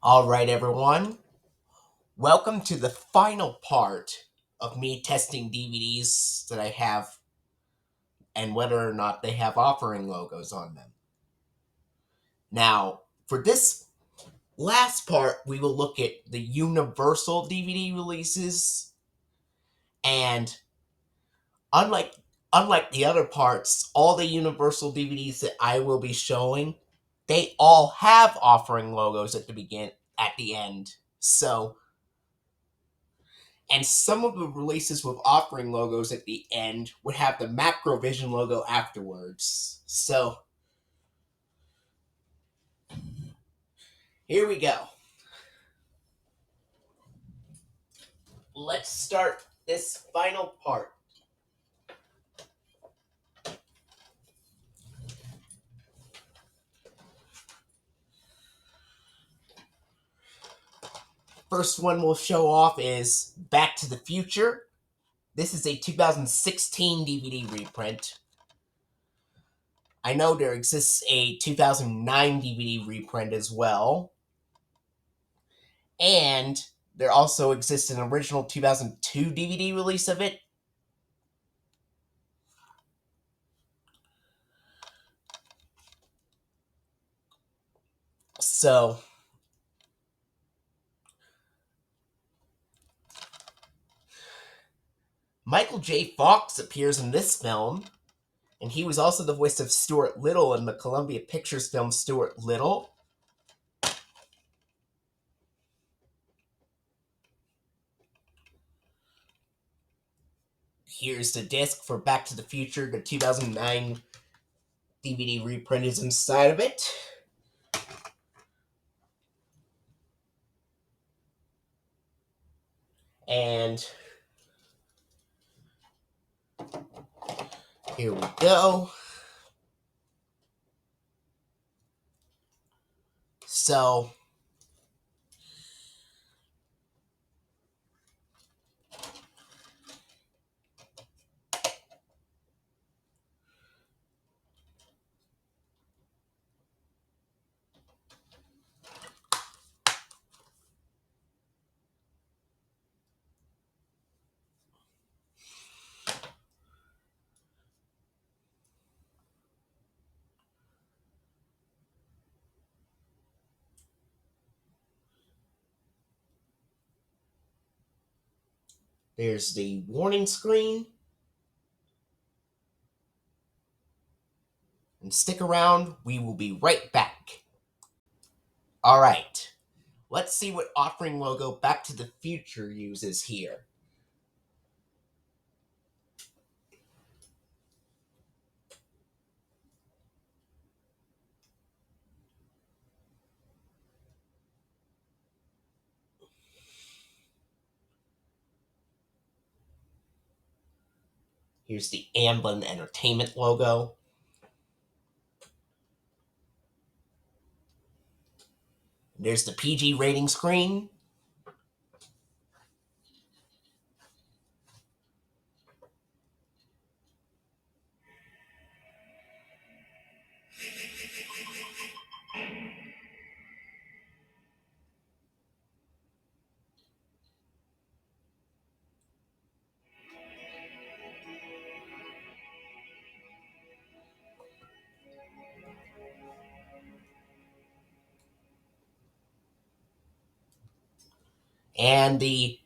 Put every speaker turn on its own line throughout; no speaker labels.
All right, everyone. Welcome to the final part of me testing DVDs that I have and whether or not they have offering logos on them. Now, for this last part, we will look at the Universal DVD releases, and unlike unlike the other parts, all the Universal DVDs that I will be showing, they all have offering logos at the end. And some of the releases with offering logos at the end would have the Macrovision logo afterwards. So here we go. Let's start this final part. First one we'll show off is Back to the Future. This is a 2016 DVD reprint. I know there exists a 2009 DVD reprint as well. And there also exists an original 2002 DVD release of it. So Michael J. Fox appears in this film, and he was also the voice of Stuart Little in the Columbia Pictures film Stuart Little. Here's the disc for Back to the Future. The 2009 DVD reprint is inside of it. And here we go. So there's the warning screen. And stick around, we will be right back. All right, let's see what offering logo Back to the Future uses here. Here's the Amblin Entertainment logo. There's the PG rating screen. And the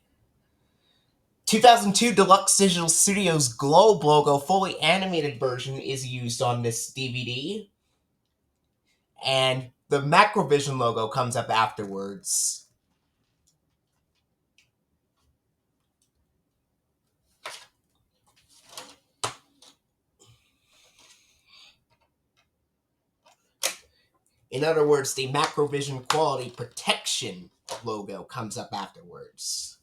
2002 Deluxe Digital Studios Globe logo fully animated version is used on this DVD. And the Macrovision logo comes up afterwards. In other words, the Macrovision Quality Protection logo comes up afterwards.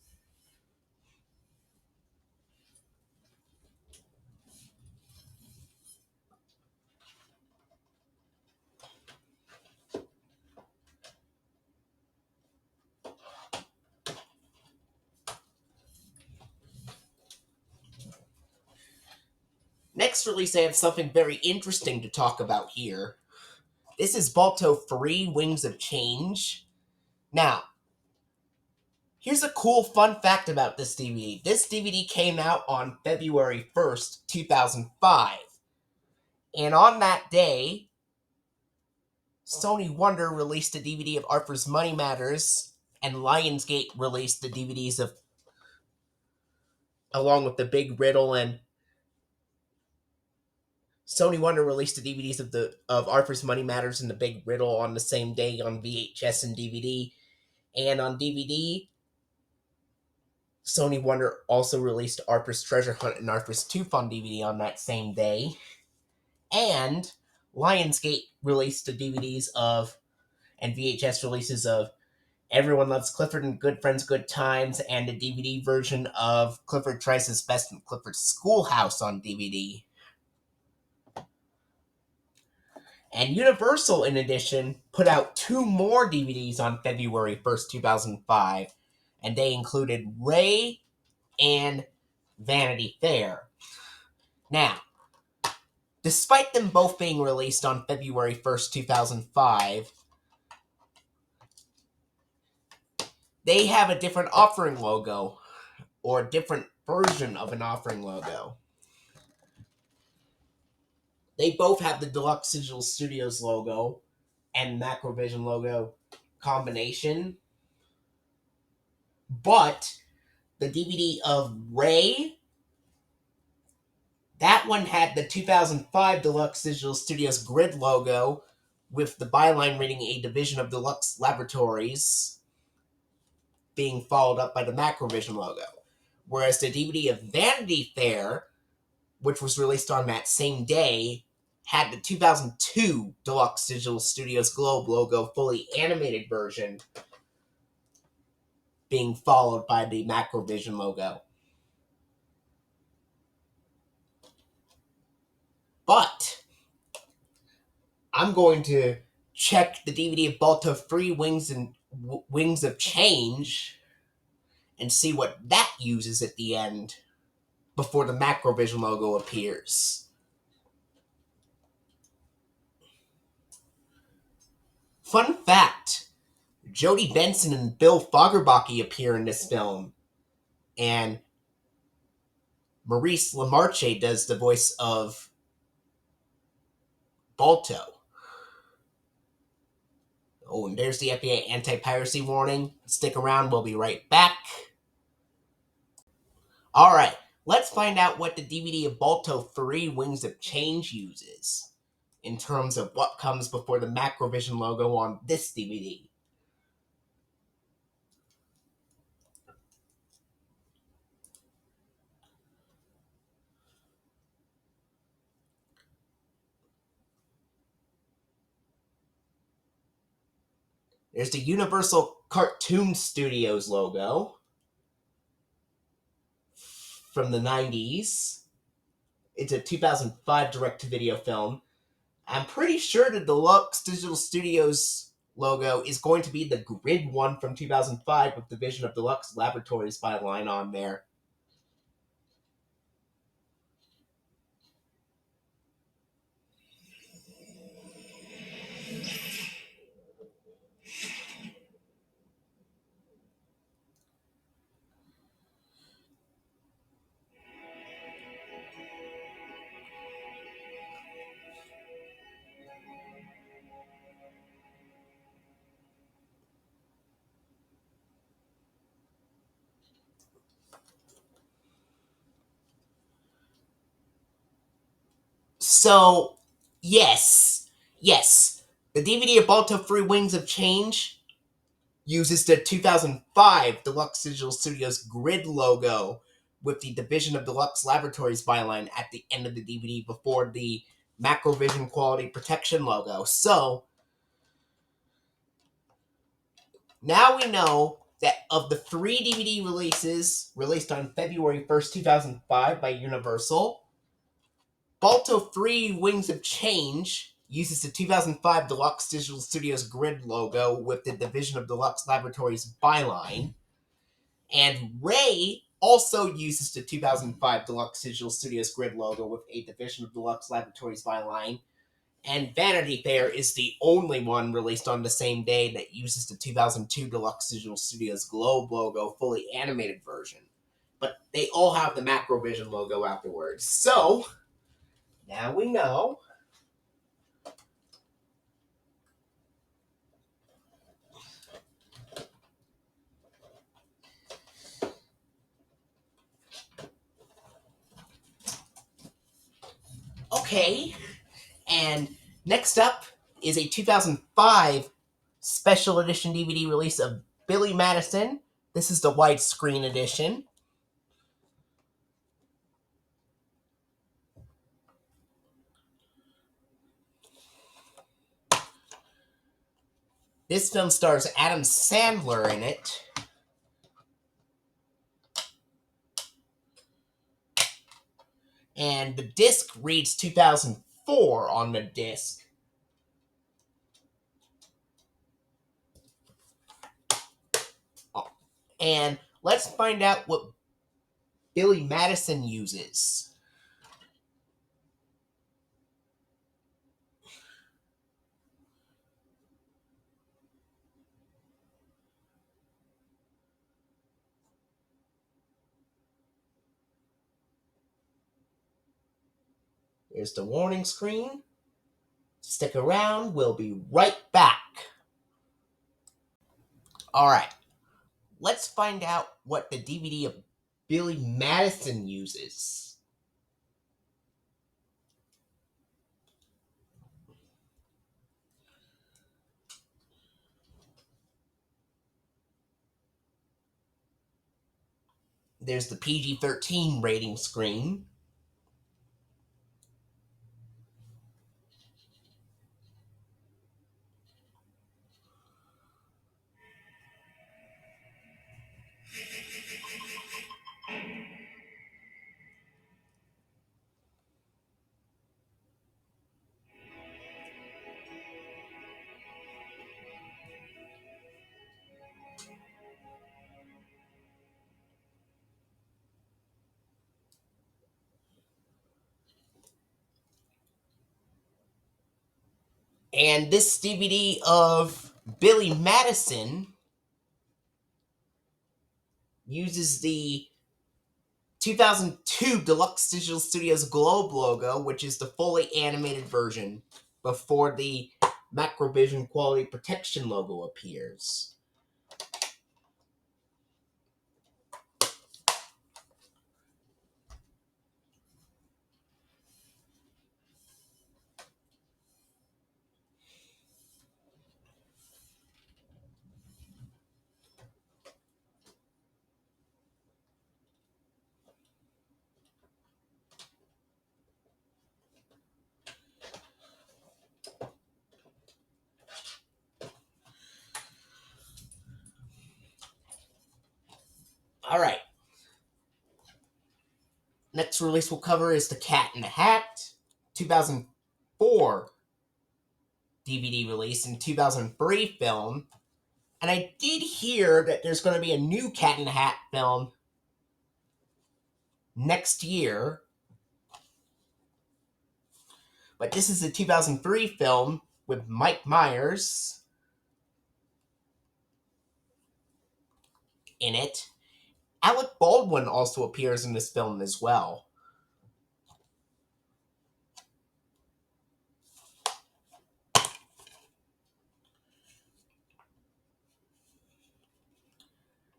Next release, I have something very interesting to talk about here. This is Bolto 3 Wings of Change. Now, here's a cool fun fact about this DVD. This DVD came out on February 1st, 2005. And on that day, Sony Wonder released a DVD of Arthur's Money Matters, and Lionsgate released the DVDs of, along with the Big Riddle, and Sony Wonder released the DVDs of Arthur's Money Matters and the Big Riddle on the same day on VHS and DVD. And on DVD, Sony Wonder also released Arthur's Treasure Hunt and Arthur's Tooth on DVD on that same day. And Lionsgate released the DVDs of and VHS releases of Everyone Loves Clifford and Good Friends, Good Times, and a DVD version of Clifford Tries His Best in Clifford's Schoolhouse on DVD. And Universal, in addition, put out 2 more DVDs on February 1st, 2005, and they included Ray and Vanity Fair. Now, despite them both being released on February 1st, 2005, they have a different offering logo, or a different version of an offering logo. They both have the Deluxe Digital Studios logo and Macrovision logo combination, but the DVD of Ray, that one had the 2005 Deluxe Digital Studios grid logo with the byline reading a division of Deluxe Laboratories being followed up by the Macrovision logo. Whereas the DVD of Vanity Fair, which was released on that same day, had the 2002 Deluxe Digital Studios Globe logo fully animated version being followed by the Macrovision logo. But I'm going to check the DVD of Bolto Free Wings of Change and see what that uses at the end before the Macrovision logo appears. Fun fact, Jodie Benson and Bill Fagerbakke appear in this film, and Maurice LaMarche does the voice of Bolto. Oh, and there's the FBI anti-piracy warning. Stick around, we'll be right back. Alright, let's find out what the DVD of Bolto 3 Wings of Change uses in terms of what comes before the Macrovision logo on this DVD. There's the Universal Cartoon Studios logo from the 90s. It's a 2005 direct-to-video film. I'm pretty sure the Deluxe Digital Studios logo is going to be the grid one from 2005 with Division of Deluxe Laboratories byline on there. So, yes. The DVD of Bolto Free Wings of Change uses the 2005 Deluxe Digital Studios grid logo with the Division of Deluxe Laboratories byline at the end of the DVD before the Macrovision Quality Protection logo. So, now we know that of the 3 DVD releases released on February 1st, 2005 by Universal, Bolto 3 Wings of Change uses the 2005 Deluxe Digital Studios grid logo with the Division of Deluxe Laboratories byline. And Ray also uses the 2005 Deluxe Digital Studios grid logo with a Division of Deluxe Laboratories byline. And Vanity Fair is the only one released on the same day that uses the 2002 Deluxe Digital Studios Globe logo fully animated version. But they all have the Macrovision logo afterwards. So, now we know. Okay, and next up is a 2005 special edition DVD release of Billy Madison. This is the widescreen edition. This film stars Adam Sandler in it. And the disc reads 2004 on the disc. And let's find out what Billy Madison uses. Here's the warning screen. Stick around, we'll be right back. Alright, let's find out what the DVD of Billy Madison uses. There's the PG-13 rating screen. And this DVD of Billy Madison uses the 2002 Deluxe Digital Studios Globe logo, which is the fully animated version, before the Macrovision Quality Protection logo appears. Alright. Next release we'll cover is The Cat in the Hat, 2004 DVD release, and 2003 film. And I did hear that there's going to be a new Cat in the Hat film next year. But this is a 2003 film with Mike Myers in it. Alec Baldwin also appears in this film as well.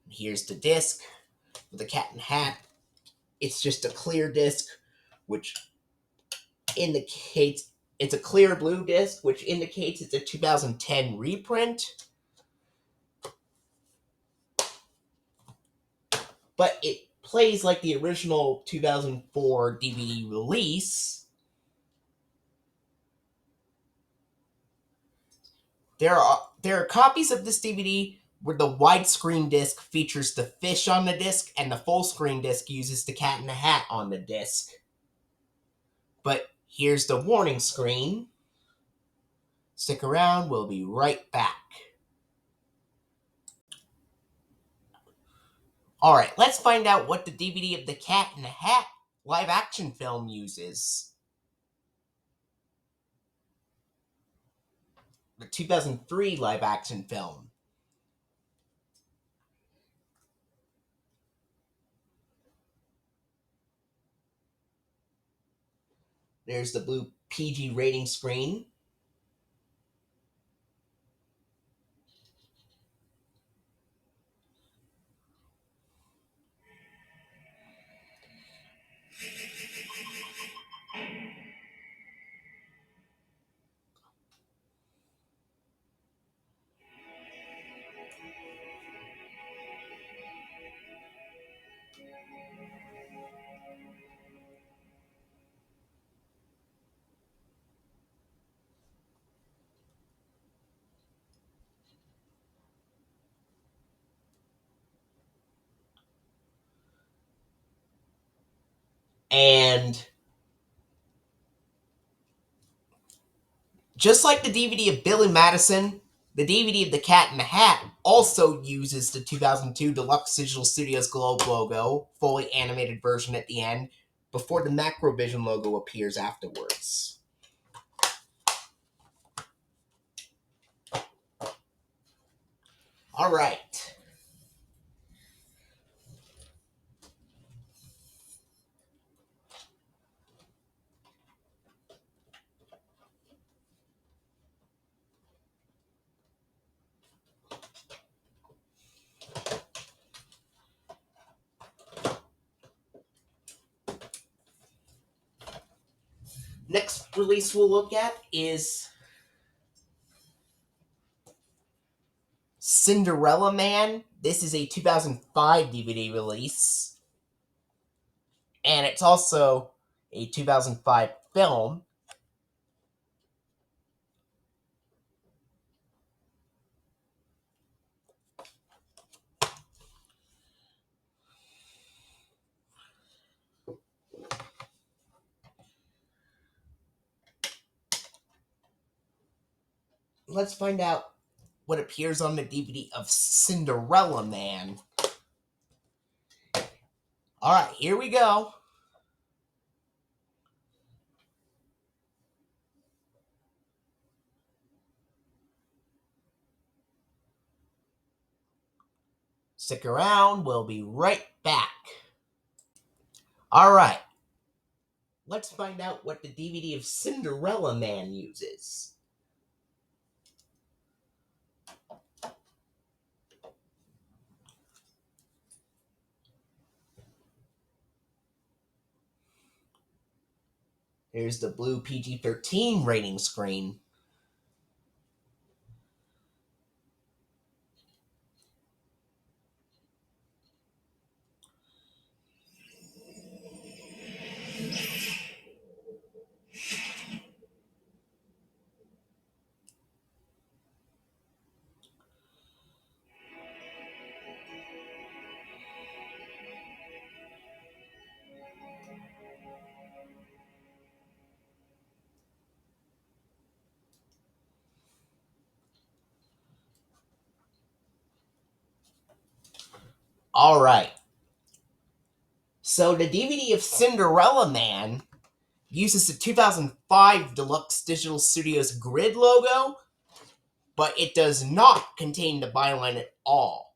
Here's the disc with the Cat in the Hat. It's just a clear disc, which indicates it's a clear blue disc, which indicates it's a 2010 reprint. But it plays like the original 2004 DVD release. There are copies of this DVD where the widescreen disc features the fish on the disc and the full screen disc uses the Cat in the Hat on the disc. But here's the warning screen. Stick around, we'll be right back. Alright, let's find out what the DVD of The Cat in the Hat live action film uses. the 2003 live-action film. There's the blue PG rating screen. And just like the DVD of Bill and Madison, the DVD of The Cat in the Hat also uses the 2002 Deluxe Digital Studios Globe logo, fully animated version at the end, before the Macrovision logo appears afterwards. All right. Next release we'll look at is Cinderella Man. This is a 2005 DVD release, and it's also a 2005 film. Let's find out what appears on the DVD of Cinderella Man. All right, here we go. Stick around, we'll be right back. All right, let's find out what the DVD of Cinderella Man uses. Here's the blue PG-13 rating screen. All right. So the DVD of Cinderella Man uses the 2005 Deluxe Digital Studios grid logo, but it does not contain the byline at all.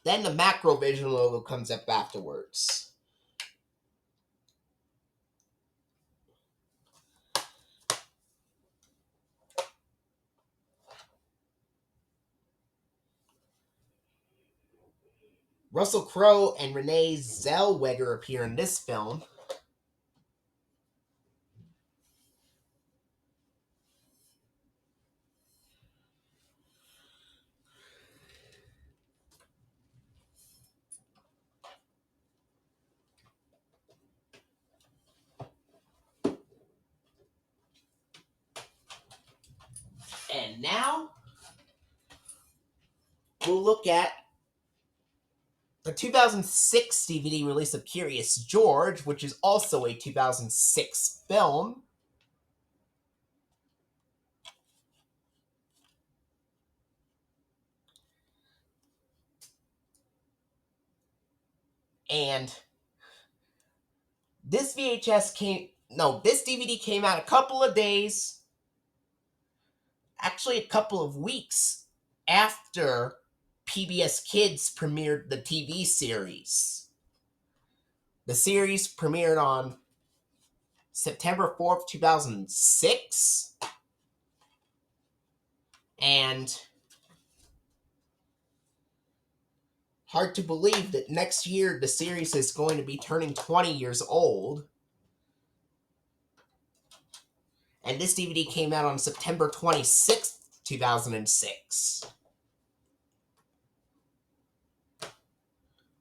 Then the Macrovision logo comes up afterwards. Russell Crowe and Renee Zellweger appear in this film. And now, we'll look at the 2006 DVD release of Curious George, which is also a 2006 film. And this DVD came out a couple of days actually a couple of weeks after PBS Kids premiered the TV series. The series premiered on September 4th, 2006. And hard to believe that next year the series is going to be turning 20 years old. And this DVD came out on September 26th, 2006.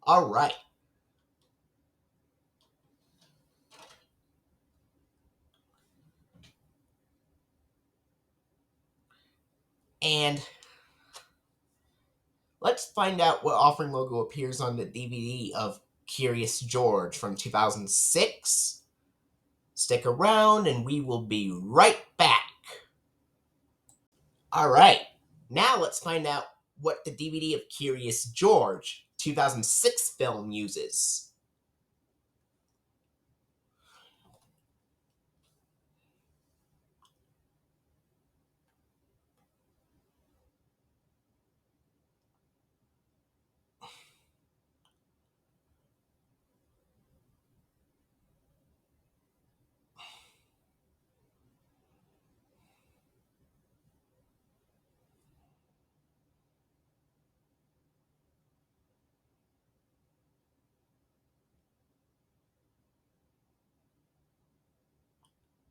All right. And let's find out what offering logo appears on the DVD of Curious George from 2006. Stick around and we will be right back. All right. Now let's find out what the DVD of Curious George 2006 film uses.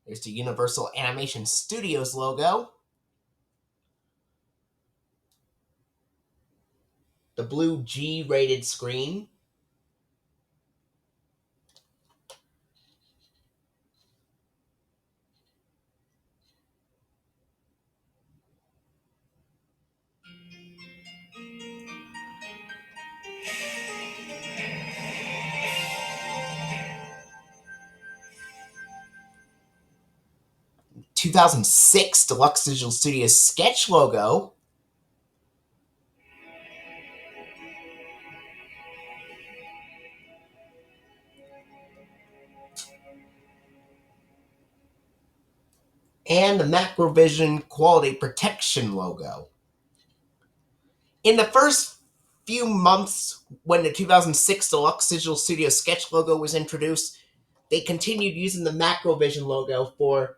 There's the Universal Animation Studios logo, the blue G-rated screen, (2006) Deluxe Digital Studios sketch logo, and the Macrovision Quality Protection logo. In the first few months when the 2006 Deluxe Digital Studio sketch logo was introduced, they continued using the Macrovision logo for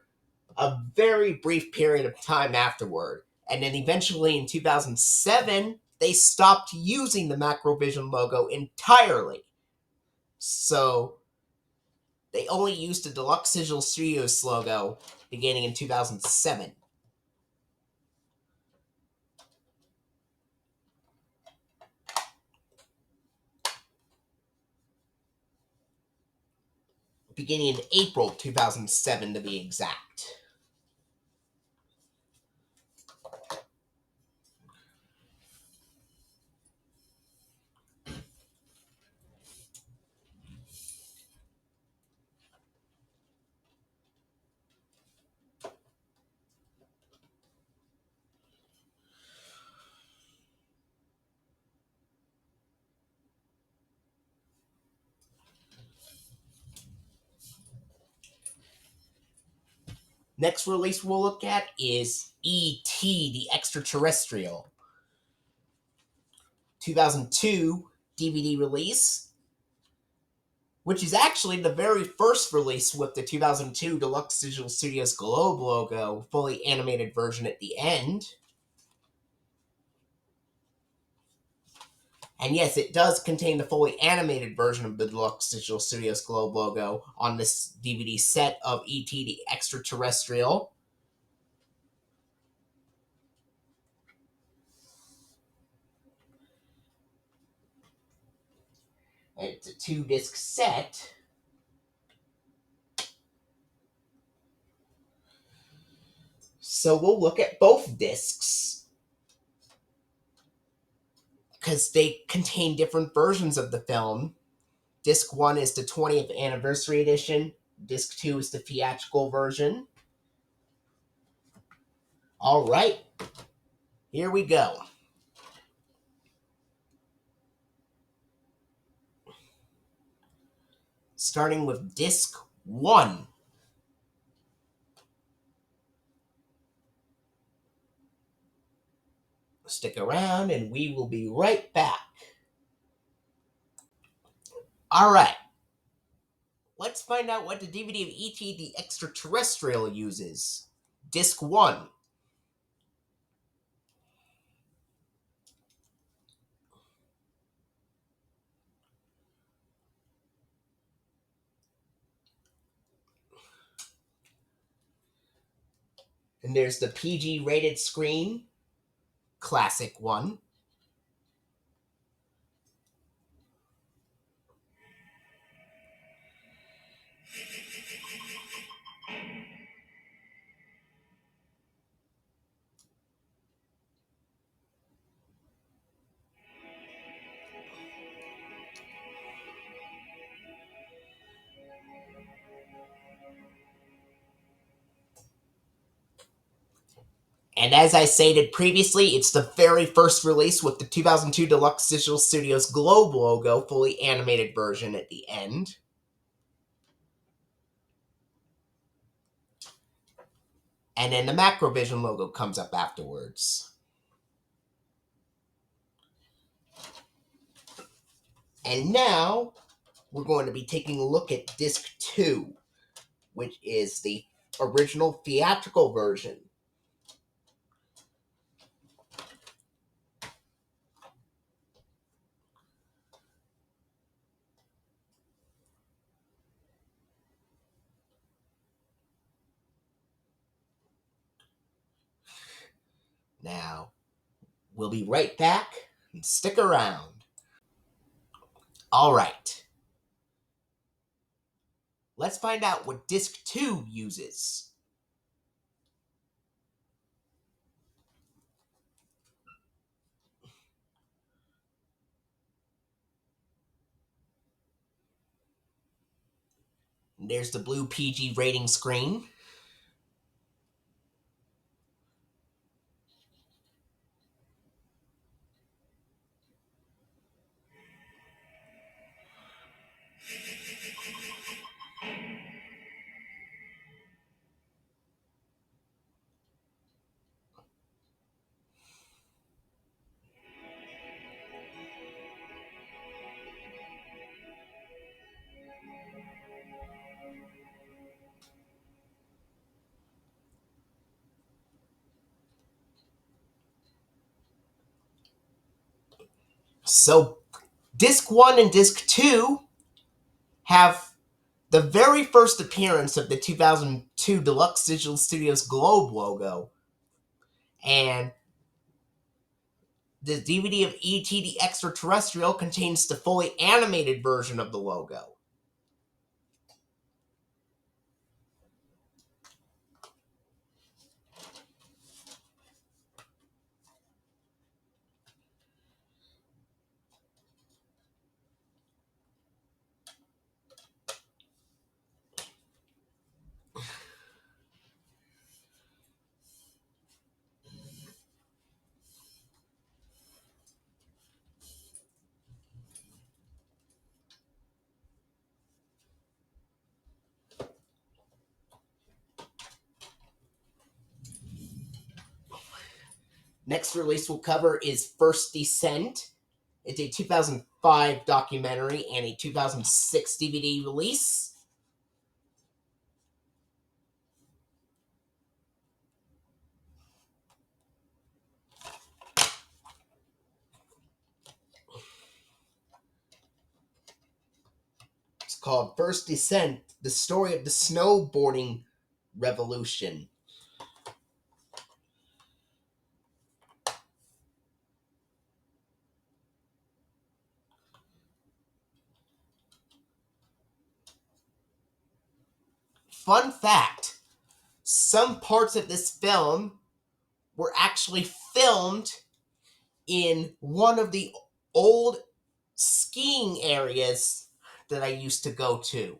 a very brief period of time afterward. And then eventually in 2007, they stopped using the Macrovision logo entirely. So they only used the Deluxe Digital Studios logo beginning in 2007. Beginning in April 2007 to be exact. Next release we'll look at is E.T. the Extraterrestrial. 2002 DVD release, which is actually the very first release with the 2002 Deluxe Digital Studios Globe logo, fully animated version at the end. And yes, it does contain the fully animated version of the Deluxe Digital Studios Globe logo on this DVD set of E.T. the Extraterrestrial. It's a 2-disc set. So we'll look at both discs, because they contain different versions of the film. Disc 1 is the 20th anniversary edition. Disc 2 is the theatrical version. All right, here we go. Starting with Disc 1. stick around and we will be right back. Alright, let's find out what the DVD of E.T. the Extraterrestrial uses. Disc 1. And there's the PG rated screen, classic one. And as I stated previously, it's the very first release with the 2002 Deluxe Digital Studios Globe logo, fully animated version at the end. And then the Macrovision logo comes up afterwards. And now, we're going to be taking a look at Disc 2, which is the original theatrical version. Now, we'll be right back, and stick around. Alright. Let's find out what Disc 2 uses. There's the blue PG rating screen. So, Disc 1 and Disc 2 have the very first appearance of the 2002 Deluxe Digital Studios Globe logo. And the DVD of E.T. the Extraterrestrial contains the fully animated version of the logo. Next release we'll cover is First Descent. It's a 2005 documentary and a 2006 DVD release. It's called First Descent, the story of the snowboarding revolution. Fun fact, some parts of this film were actually filmed in one of the old skiing areas that I used to go to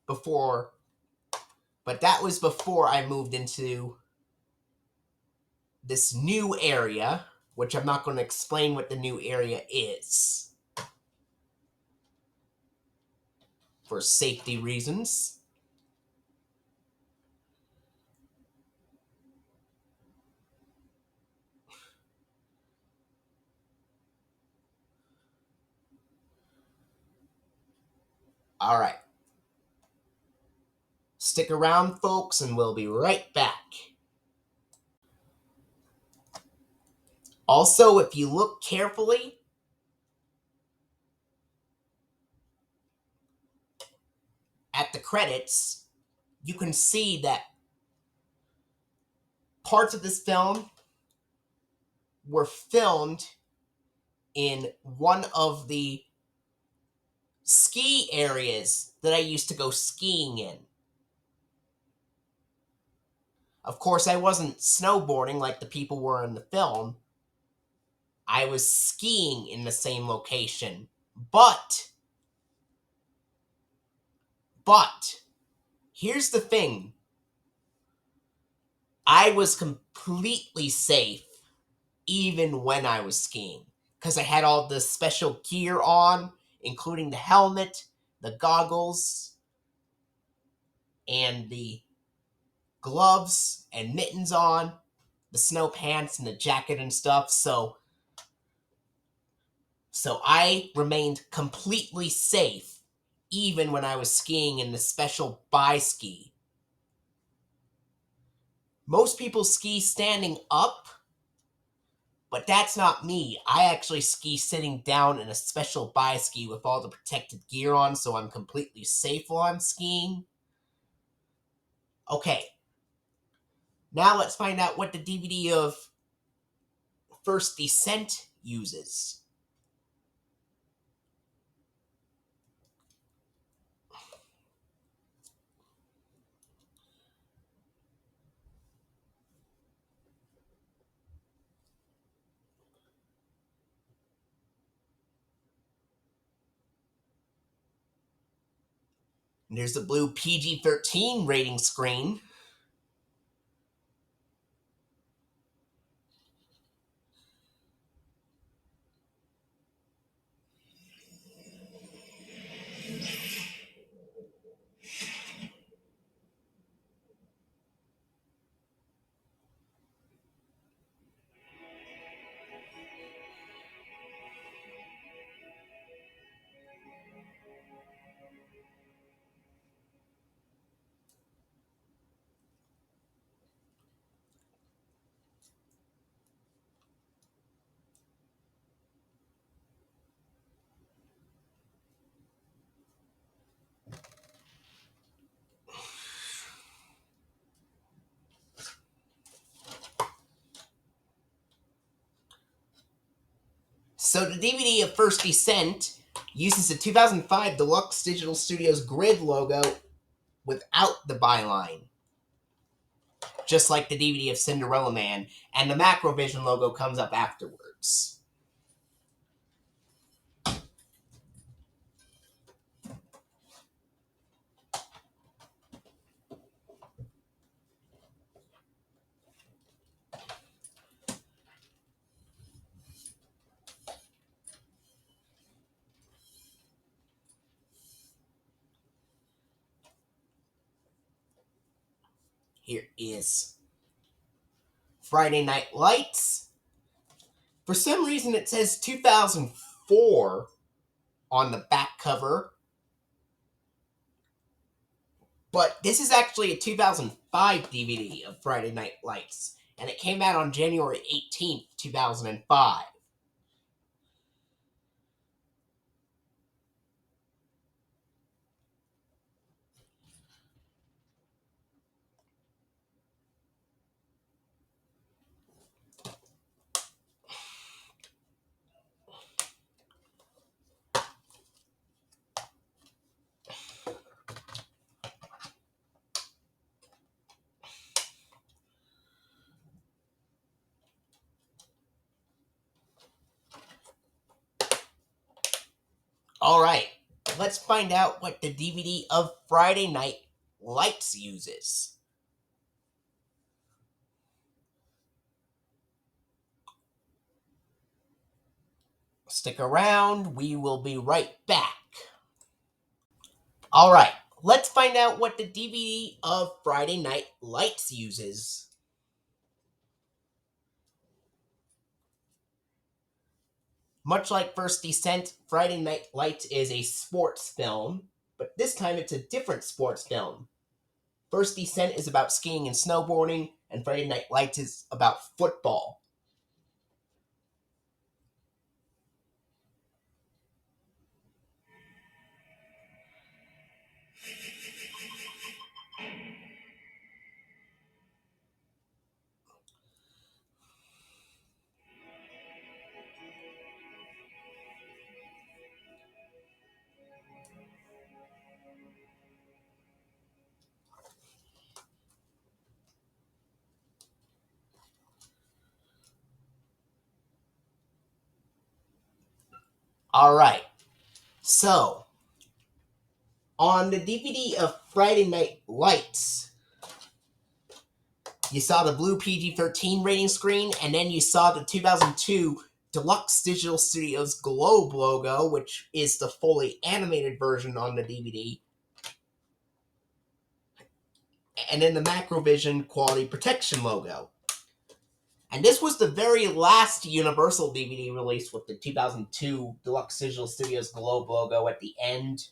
before, but that was before I moved into this new area, which I'm not going to explain what the new area is for safety reasons. All right. Stick around, folks, and we'll be right back. Also, if you look carefully, at the credits, you can see that parts of this film were filmed in one of the ski areas that I used to go skiing in. Of course, I wasn't snowboarding like the people were in the film. I was skiing in the same location. But, here's the thing. I was completely safe even when I was skiing, because I had all the special gear on, including the helmet, the goggles, and the gloves and mittens on, the snow pants and the jacket and stuff. So I remained completely safe even when I was skiing in the special bi-ski. Most people ski standing up, but that's not me. I actually ski sitting down in a special bi-ski with all the protective gear on, so I'm completely safe while I'm skiing. Okay, now let's find out what the DVD of First Descent uses. And there's the blue PG-13 rating screen. So the DVD of First Descent uses the 2005 Deluxe Digital Studios grid logo without the byline, just like the DVD of Cinderella Man, and the Macrovision logo comes up afterwards. Here is Friday Night Lights. For some reason, it says 2004 on the back cover, but this is actually a 2005 DVD of Friday Night Lights, and it came out on January 18th, 2005. All right, let's find out what the DVD of Friday Night Lights uses. Stick around, we will be right back. All right, let's find out what the DVD of Friday Night Lights uses. Much like First Descent, Friday Night Lights is a sports film. but this time it's a different sports film. First Descent is about skiing and snowboarding, and Friday Night Lights is about football. Alright, so on the DVD of Friday Night Lights, you saw the blue PG-13 rating screen, and then you saw the 2002 Deluxe Digital Studios Globe logo, which is the fully animated version on the DVD, and then the Macrovision Quality Protection logo. And this was the very last Universal DVD release with the 2002 Deluxe Digital Studios Globe logo at the end.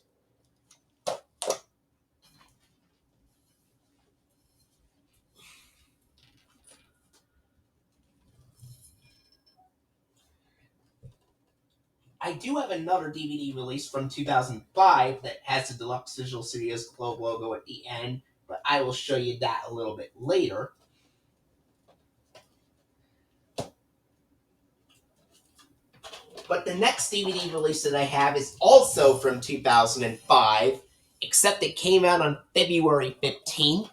I do have another DVD release from 2005 that has the Deluxe Digital Studios Globe logo at the end, but I will show you that a little bit later. But the next DVD release that I have is also from 2005, except it came out on February 15th,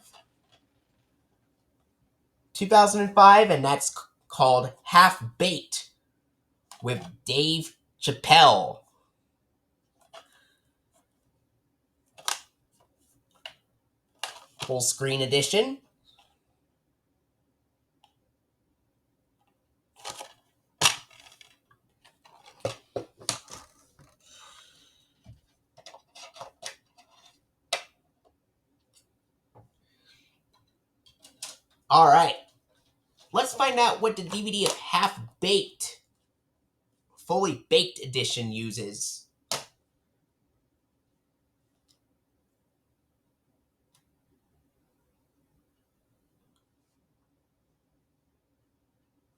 2005, and that's called Half Baked with Dave Chappelle. Full screen edition. Alright, let's find out what the DVD of Half Baked, Fully Baked edition uses.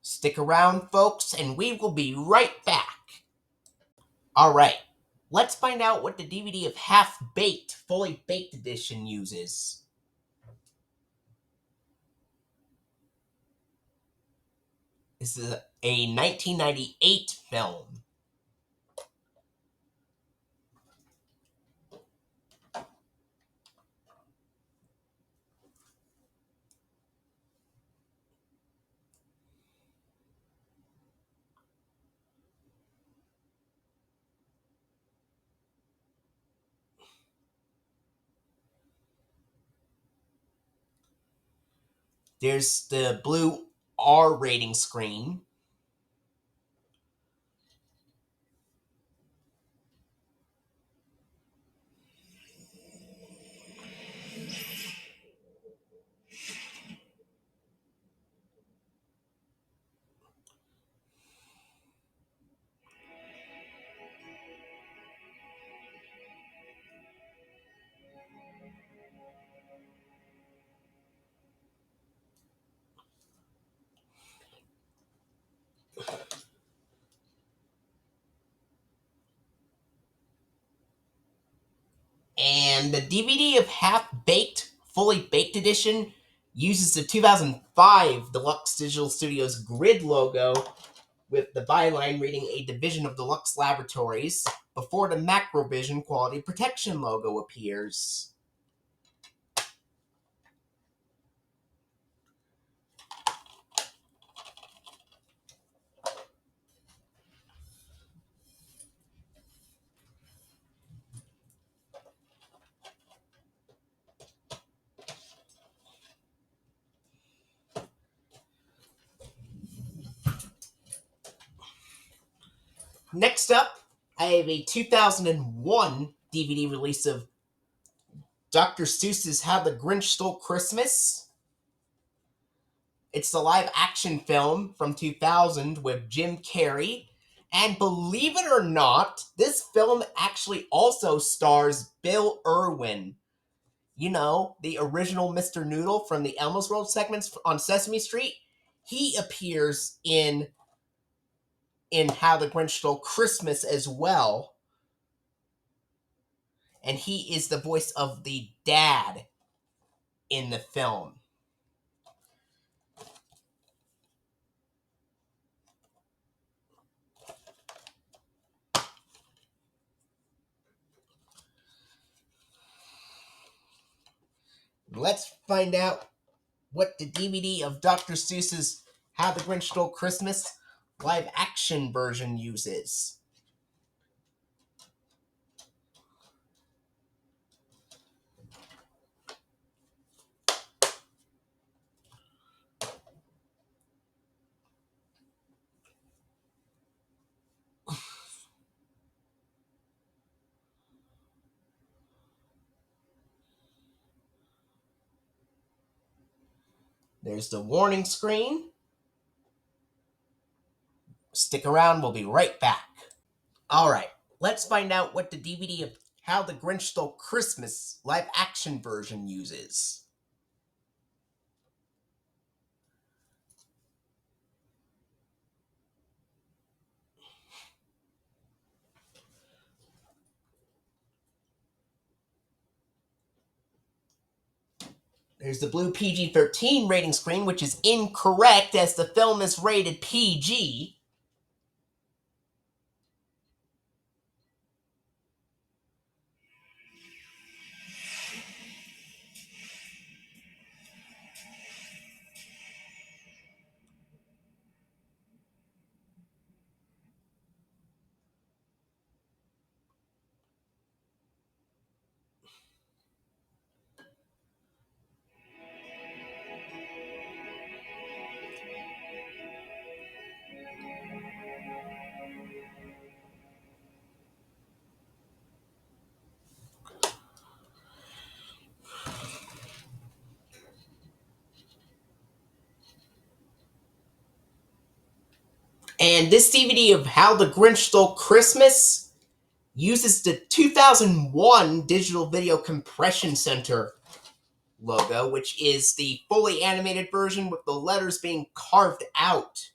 Stick around, folks, and we will be right back. Alright, let's find out what the DVD of Half Baked, Fully Baked edition uses. This is a 1998 film. There's the blue R rating screen. And the DVD of Half Baked, Fully Baked edition uses the 2005 Deluxe Digital Studios Grid logo with the byline reading a division of Deluxe Laboratories before the Macrovision Quality Protection logo appears. Next up, I have a 2001 DVD release of Dr. Seuss's How the Grinch Stole Christmas. It's the live action film from 2000 with Jim Carrey, And believe it or not, this film actually also stars Bill Irwin. You know, the original Mr. Noodle from the Elmo's World segments on Sesame Street. He appears in How the Grinch Stole Christmas as well. And he is the voice of the dad in the film. Let's find out what the DVD of Dr. Seuss's How the Grinch Stole Christmas live action version uses. There's the warning screen. Stick around, we'll be right back. Alright, let's find out what the DVD of How the Grinch Stole Christmas live action version uses. There's the blue PG-13 rating screen, which is incorrect as the film is rated PG. And this DVD of How the Grinch Stole Christmas uses the 2001 Digital Video Compression Center logo, which is the fully animated version with the letters being carved out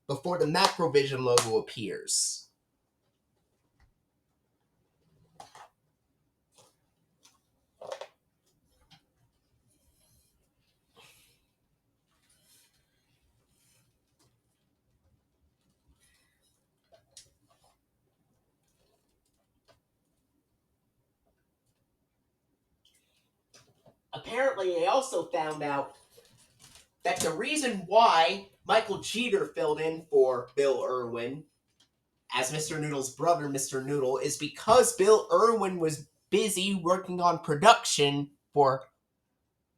before the Macrovision logo appears. Apparently, they also found out that the reason why Michael Jeter filled in for Bill Irwin as Mr. Noodle's brother, Mr. Noodle, is because Bill Irwin was busy working on production for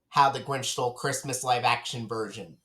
How the Grinch Stole Christmas live action version.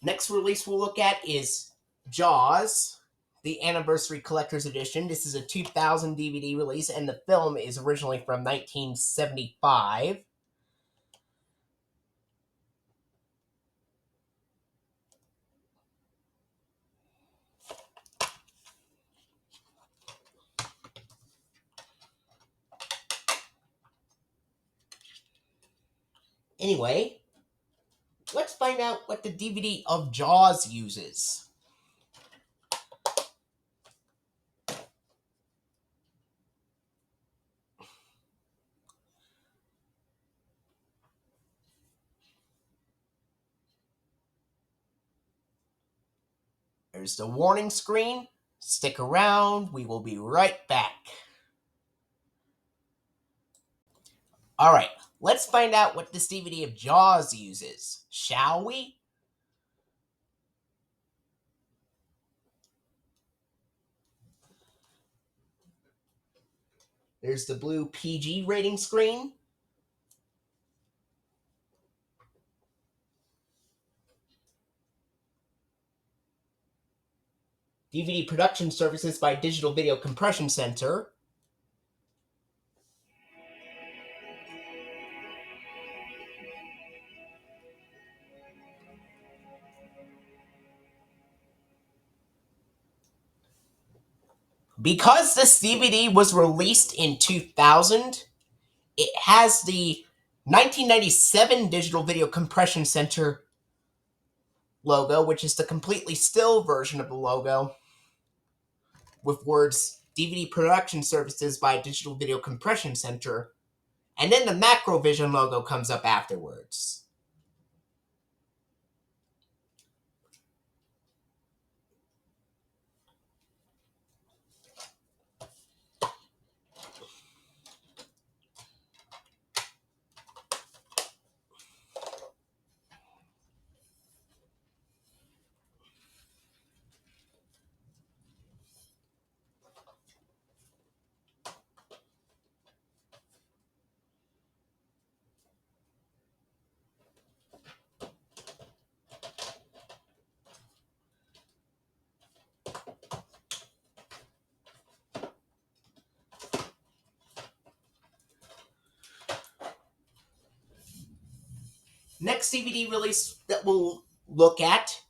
Next release we'll look at is Jaws, the Anniversary Collector's Edition. This is a 2000 DVD release, and the film is originally from 1975. Anyway, let's find out what the DVD of Jaws uses. There's the warning screen. Stick around, we will be right back. Alright, let's find out what this DVD of Jaws uses, shall we? There's the blue PG rating screen. DVD production services by Digital Video Compression Center. Because this DVD was released in 2000, it has the 1997 Digital Video Compression Center logo, which is the completely still version of the logo, with words DVD production services by Digital Video Compression Center, and then the Macrovision logo comes up afterwards. Next DVD release that we'll look at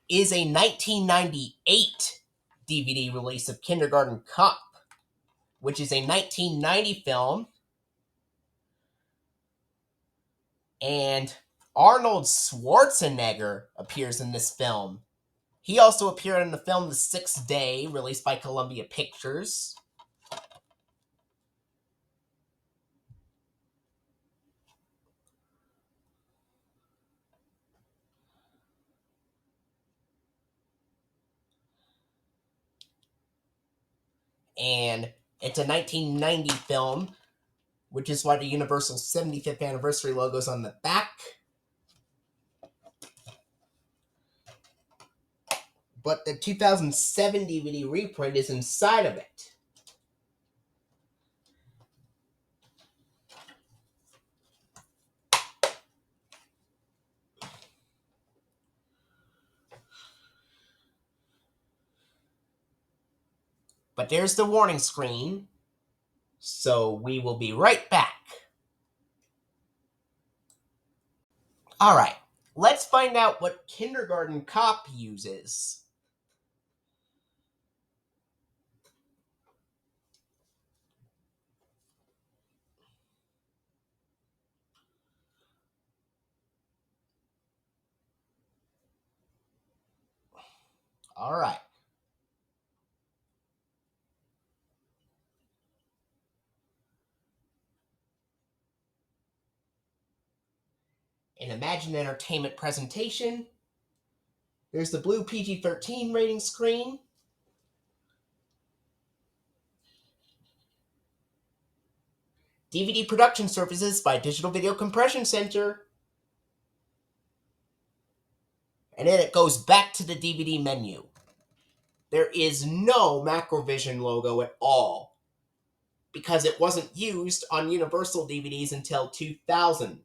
is a 1998 DVD release of Kindergarten Cop, which is a 1990 film. And Arnold Schwarzenegger appears in this film. He also appeared in the film The Sixth Day, released by Columbia Pictures. And it's a 1990 film, which is why the Universal 75th anniversary logo is on the back. But the 2007 DVD reprint is inside of it. But there's the warning screen, so we will be right back. Alright, let's find out what Kindergarten Cop uses. Alright. An Imagine Entertainment presentation. There's the blue PG-13 rating screen. DVD production services by Digital Video Compression Center. And then it goes back to the DVD menu. There is no Macrovision logo at all, because it wasn't used on Universal DVDs until 2000.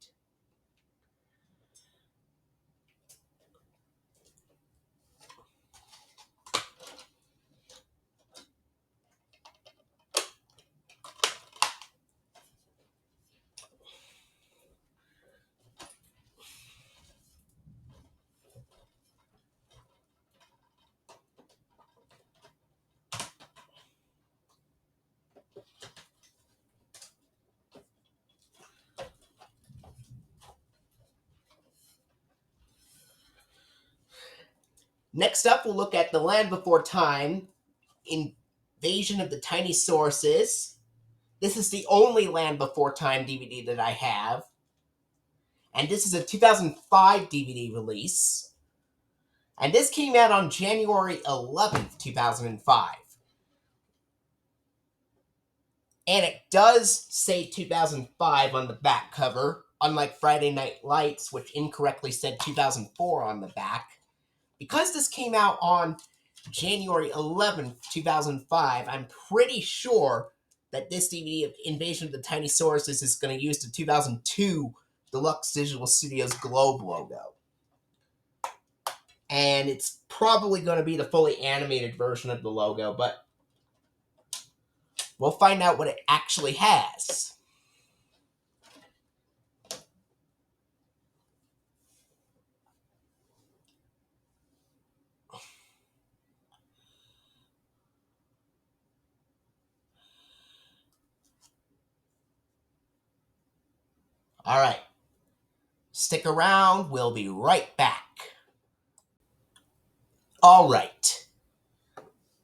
Next up, we'll look at The Land Before Time, Invasion of the Tiny Sources. This is the only Land Before Time DVD that I have. And this is a 2005 DVD release. And this came out on January 11th, 2005. And it does say 2005 on the back cover, unlike Friday Night Lights, which incorrectly said 2004 on the back. Because this came out on January 11th, 2005, I'm pretty sure that this DVD of Invasion of the Tiny Sauruses is going to use the 2002 Deluxe Digital Studios Globe logo. And it's probably going to be the fully animated version of the logo, but we'll find out what it actually has. All right. Stick around. We'll be right back. All right.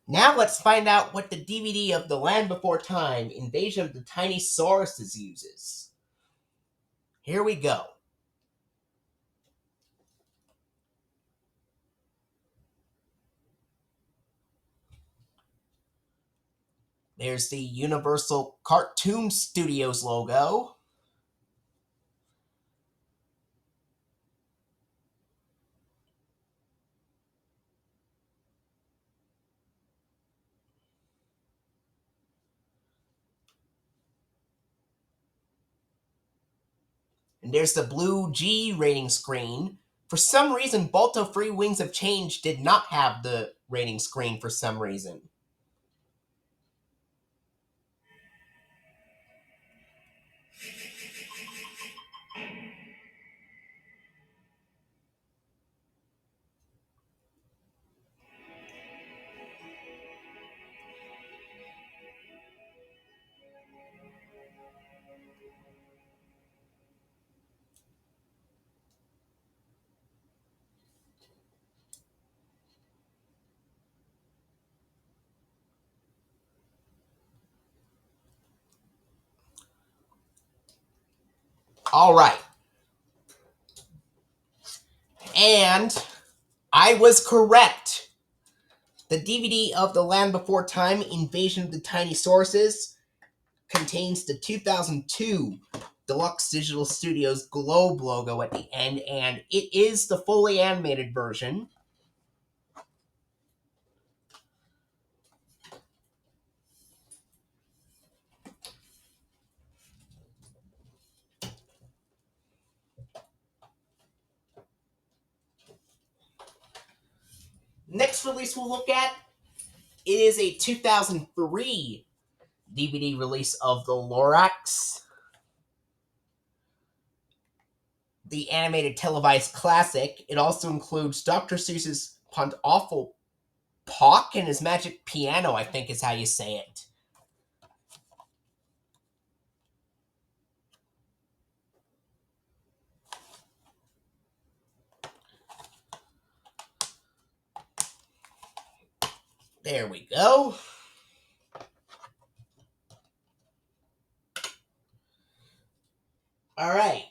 Now let's find out what the DVD of The Land Before Time, Invasion of the Tiny Sauruses uses. Here we go. There's the Universal Cartoon Studios logo. And there's the blue G rating screen. For some reason, Bolto Free Wings of Change did not have the rating screen for some reason. All right. And I was correct. The DVD of The Land Before Time, Invasion of the Tiny Sauruses, contains the 2002 Deluxe Digital Studios Globe logo at the end, and it is the fully animated version. Next release we'll look at, it is a 2003 DVD release of the Lorax, the animated televised classic. It also includes Dr. Seuss's Pont Awful Pock and his Magic Piano, I think is how you say it. There we go. All right.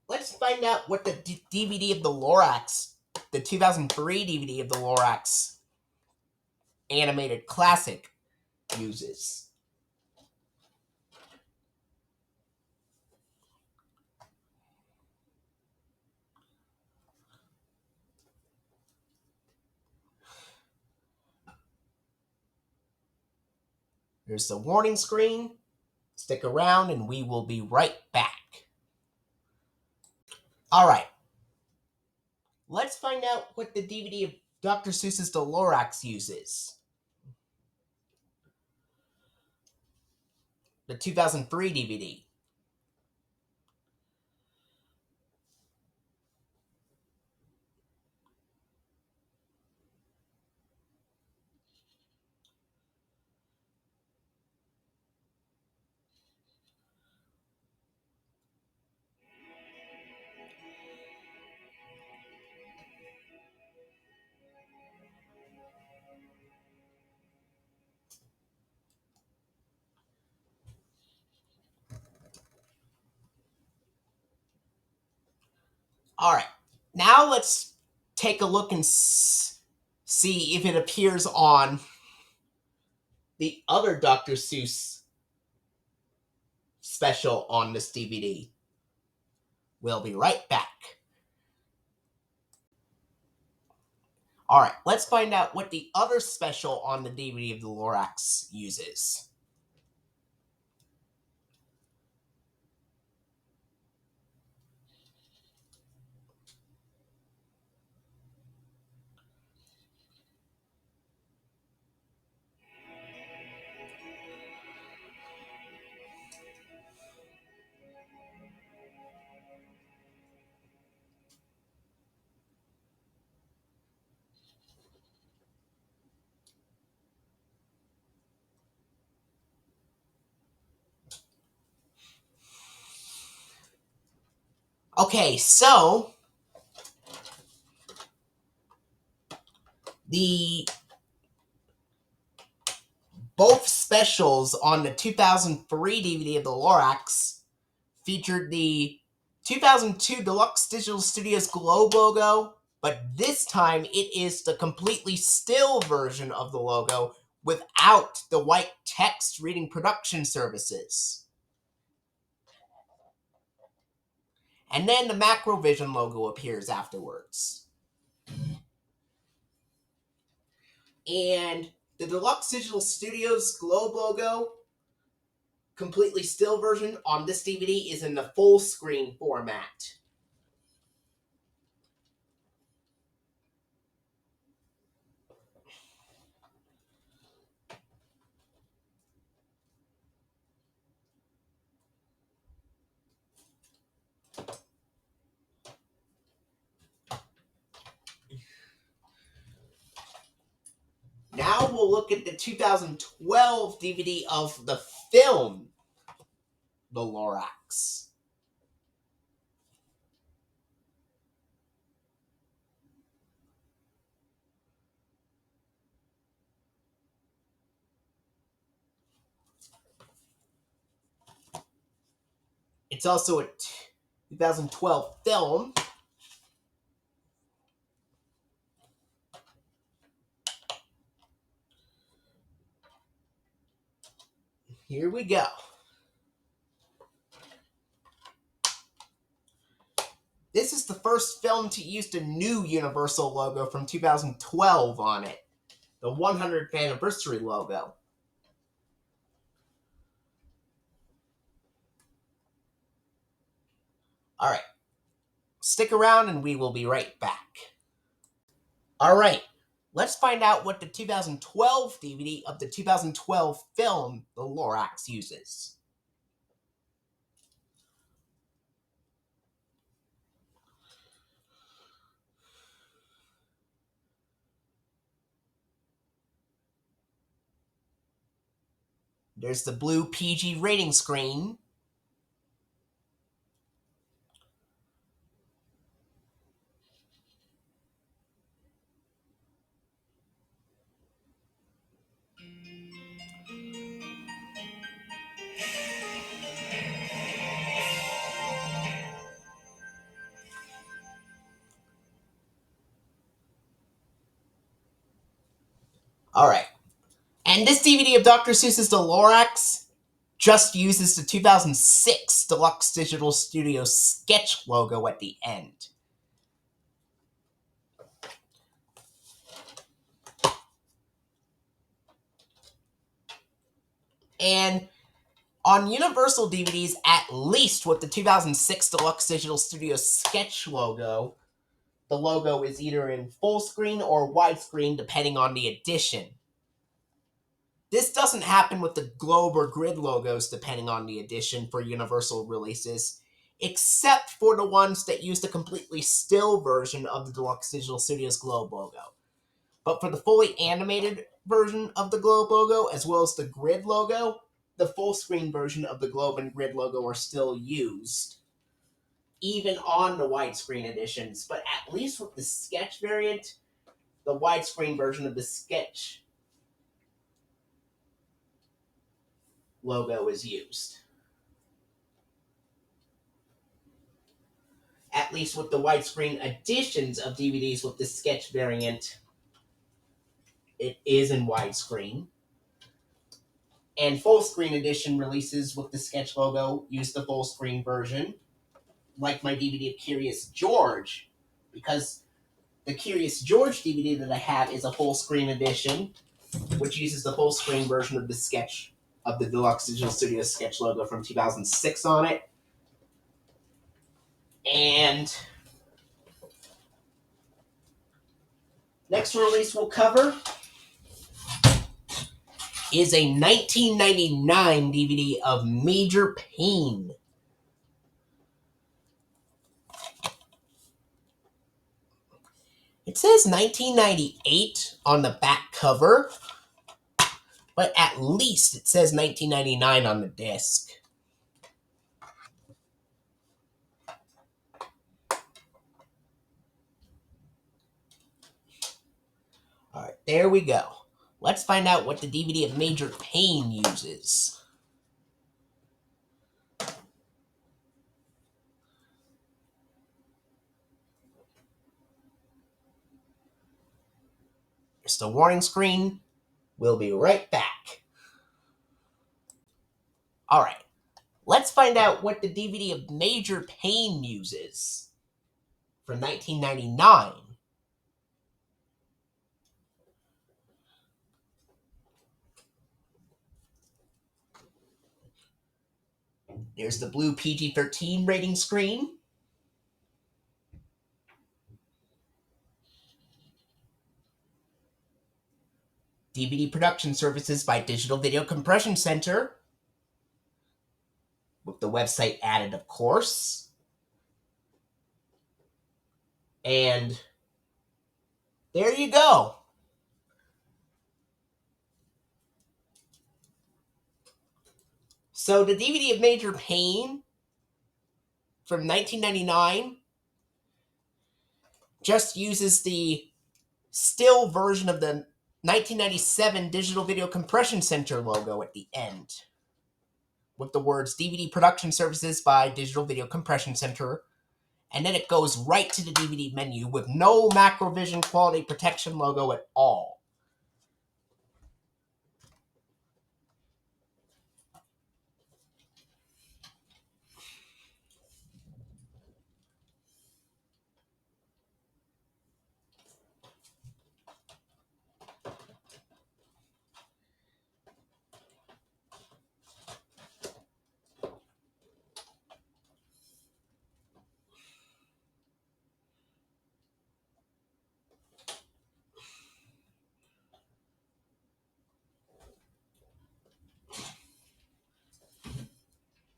Let's find out what the DVD of the Lorax, the 2003 DVD of the Lorax animated classic, uses. There's the warning screen. Stick around and we will be right back. All right. Let's find out what the DVD of Dr. Seuss's The Lorax uses. The 2003 DVD. All right. Now let's take a look and see if it appears on the other Dr. Seuss special on this DVD. We'll be right back. Alright, let's find out what the other special on the DVD of the Lorax uses. Okay, so the both specials on the 2003 DVD of the Lorax featured the 2002 Deluxe Digital Studios Globe logo, but this time it is the completely still version of the logo without the white text reading production services. And then the Macrovision logo appears afterwards. And the Deluxe Digital Studios Globe logo, completely still version on this DVD, is in the full screen format. Now we'll look at the 2012 DVD of the film, The Lorax. It's also a 2012 film. Here we go. This is the first film to use the new Universal logo from 2012 on it, the 100th anniversary logo. All right, stick around and we will be right back. All right, let's find out what the 2012 DVD of the 2012 film, The Lorax, uses. There's the blue PG rating screen. All right. And this DVD of Dr. Seuss's The Lorax just uses the 2006 Deluxe Digital Studio sketch logo at the end. And on Universal DVDs, at least with the 2006 Deluxe Digital Studio sketch logo, the logo is either in full screen or widescreen depending on the edition. This doesn't happen with the Globe or Grid logos depending on the edition for Universal releases, except for the ones that use the completely still version of the Deluxe Digital Studios Globe logo. But for the fully animated version of the Globe logo, as well as the Grid logo, the full screen version of the Globe and Grid logo are still used, even on the widescreen editions. But at least with the sketch variant, the widescreen version of the sketch logo is used. At least with the widescreen editions of DVDs with the sketch variant, it is in widescreen. And full screen edition releases with the sketch logo use the full screen version, like my DVD of Curious George, because the Curious George DVD that I have is a full screen edition, which uses the full screen version of the sketch of the Deluxe Digital Studios sketch logo from 2006 on it. And next release we'll cover is a 1999 DVD of Major Pain. It says 1998 on the back cover, but at least it says 1999 on the disc. Alright, there we go. Let's find out what the DVD of Major Pain uses. Here's the warning screen. We'll be right back. Alright, let's find out what the DVD of Major Pain uses from 1999. There's the blue PG-13 rating screen. DVD production services by Digital Video Compression Center, with the website added, of course. And there you go. So the DVD of Major Pain from 1999 just uses the still version of the 1997 Digital Video Compression Center logo at the end, with the words DVD Production Services by Digital Video Compression Center, and then it goes right to the DVD menu with no Macrovision quality protection logo at all.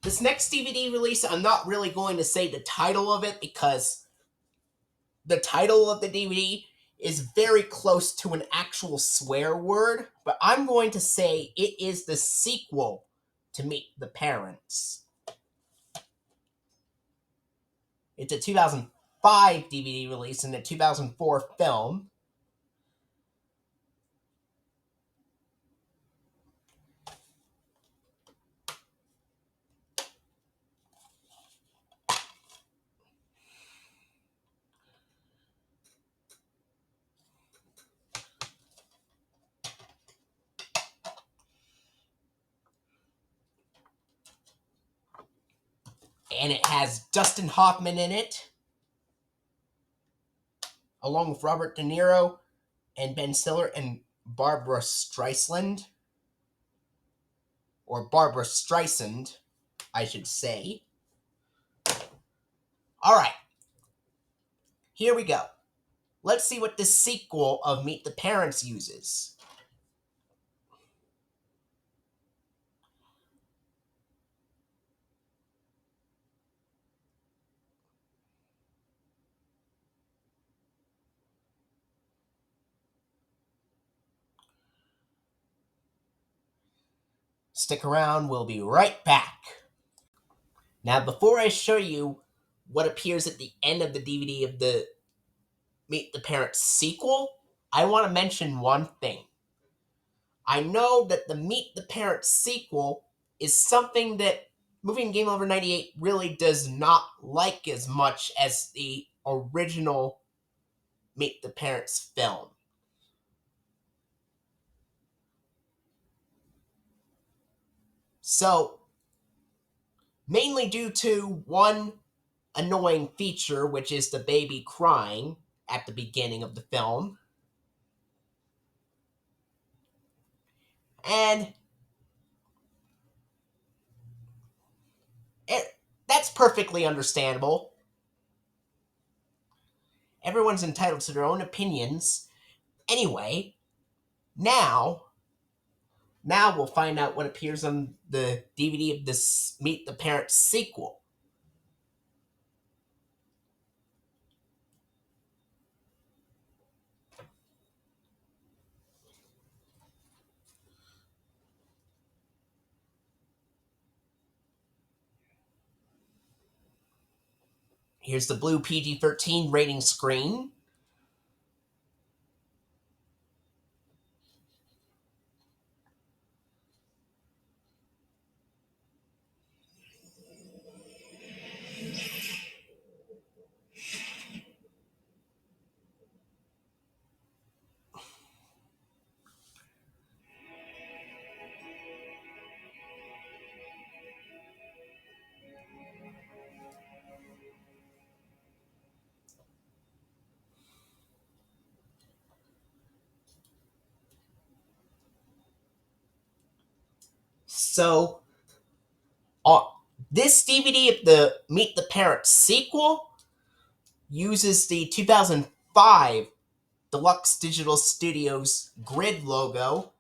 This next DVD release, I'm not really going to say the title of it because the title of the DVD is very close to an actual swear word, but I'm going to say it is the sequel to Meet the Parents. It's a 2005 DVD release and a 2004 film. And it has Dustin Hoffman in it, along with Robert De Niro and Ben Stiller and Barbara Streisand. Or Barbara Streisand, I should say. Alright, here we go. Let's see what this sequel of Meet the Parents uses. Stick around, we'll be right back. Now, before I show you what appears at the end of the DVD of the Meet the Parents sequel, I want to mention one thing. I know that the Meet the Parents sequel is something that Movie and Game Over 98 really does not like as much as the original Meet the Parents film. So, mainly due to one annoying feature, which is the baby crying, at the beginning of the film. And that's perfectly understandable. Everyone's entitled to their own opinions. Anyway, now we'll find out what appears on the DVD of this Meet the Parents sequel. Here's the blue PG-13 rating screen. So, this DVD of the Meet the Parents sequel uses the 2005 Deluxe Digital Studios grid logo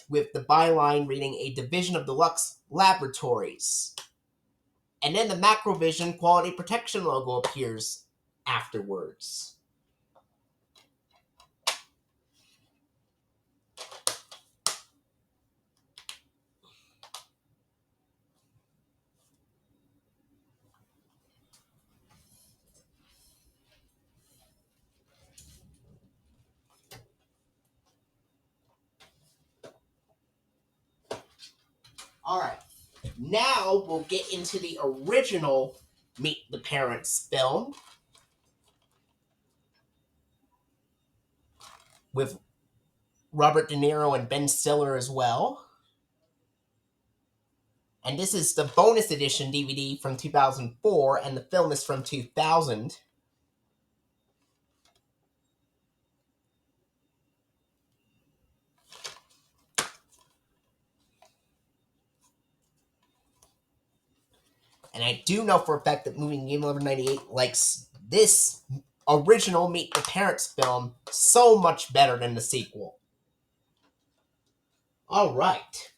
with the byline reading a division of Deluxe Laboratories. And then the Macrovision Quality Protection logo appears afterwards. Alright, now we'll get into the original Meet the Parents film with Robert De Niro and Ben Stiller as well. And this is the bonus edition DVD from 2004, and the film is from 2000. And I do know for a fact that Movie Game Lover 98 likes this original Meet the Parents film so much better than the sequel. Alright.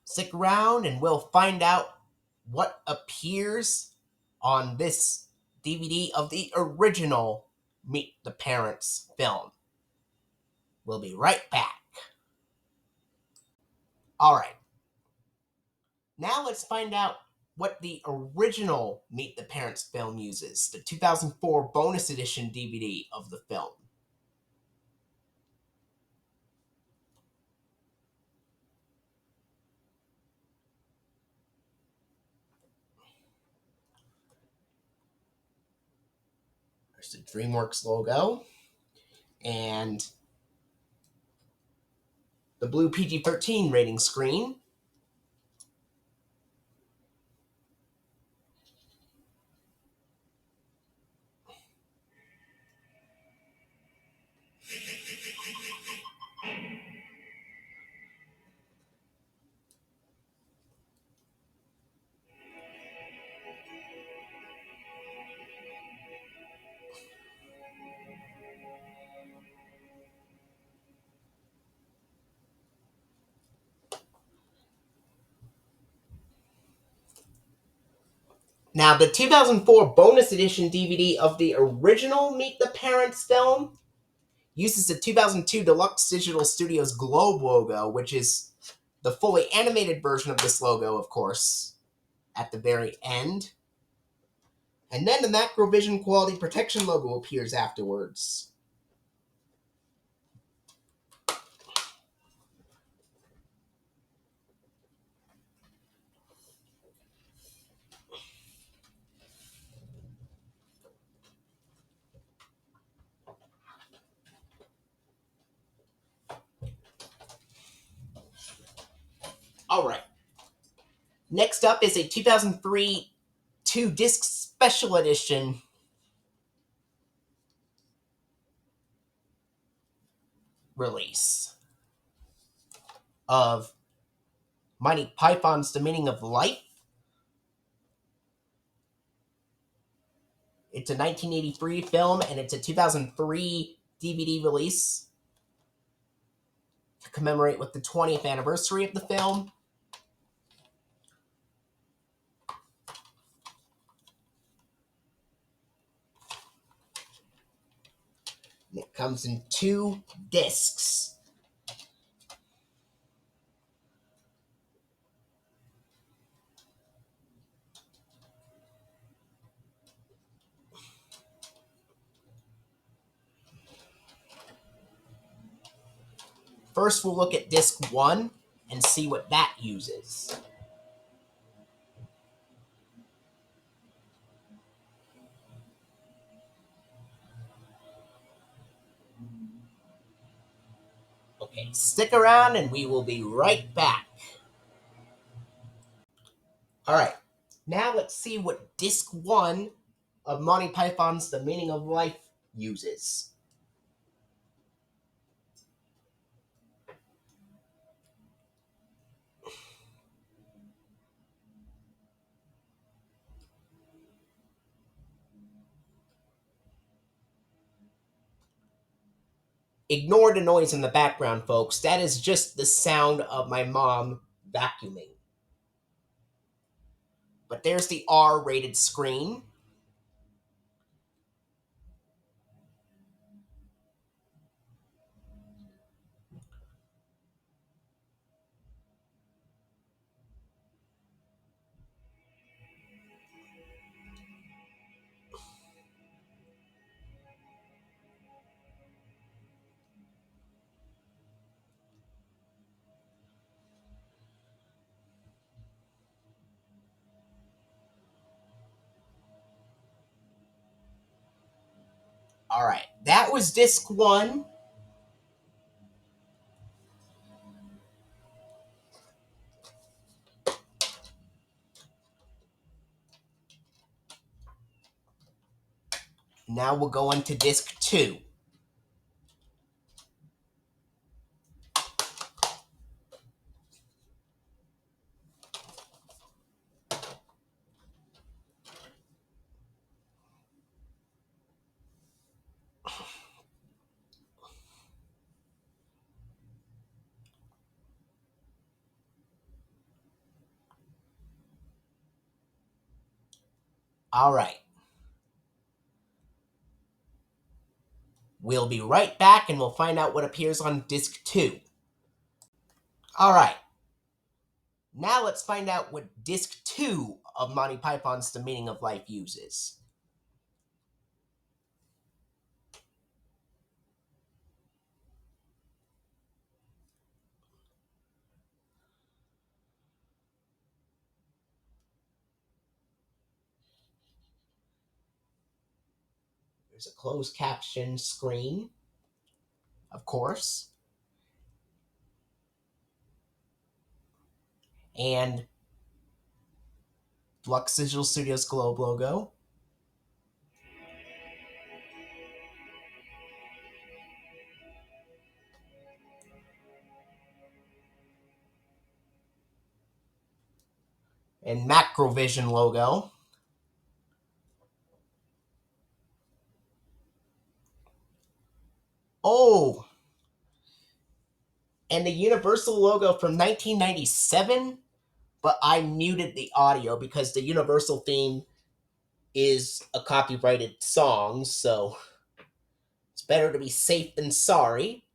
Stick around and we'll find out what appears on this DVD of the original Meet the Parents film. We'll be right back. Alright. Now let's find out what the original Meet the Parents film uses, the 2004 bonus edition DVD of the film. There's the DreamWorks logo, and the blue PG-13 rating screen. Now, the 2004 bonus edition DVD of the original Meet the Parents film uses the 2002 Deluxe Digital Studios Globe logo, which is the fully animated version of this logo, of course, at the very end. And then the Macrovision Quality Protection logo appears afterwards. Alright. Next up is a 2003 2-disc special edition release of Monty Python's The Meaning of Life. It's a 1983 film, and it's a 2003 DVD release to commemorate with the 20th anniversary of the film. And it comes in 2 discs. First, we'll look at disc 1 and see what that uses. Okay, stick around and we will be right back. Alright, now let's see what disc 1 of Monty Python's The Meaning of Life uses. Ignore the noise in the background, folks. That is just the sound of my mom vacuuming. But there's the R-rated screen. Alright, that was disc 1. Now we'll go into disc 2. Alright. We'll be right back and we'll find out what appears on disc 2. Alright. Now let's find out what disc 2 of Monty Python's The Meaning of Life uses. There's a closed caption screen, of course. And Lux Digital Studios Globe logo. And Macrovision logo. Oh! And the Universal logo from 1997, but I muted the audio because the Universal theme is a copyrighted song, so it's better to be safe than sorry.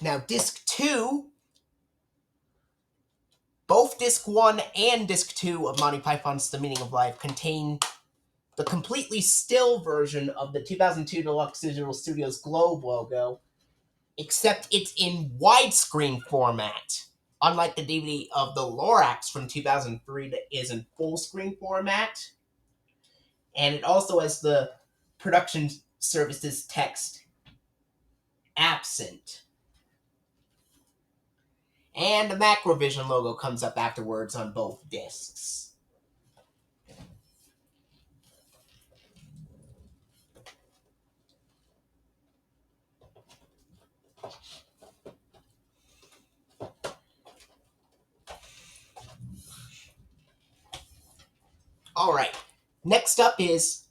Now, disc 2, both disc 1 and disc 2 of Monty Python's The Meaning of Life contain the completely still version of the 2002 Deluxe Digital Studios Globe logo, except it's in widescreen format. Unlike the DVD of the Lorax from 2003 that is in full screen format. And it also has the production services text absent. And the Macrovision logo comes up afterwards on both discs. Alright, next up is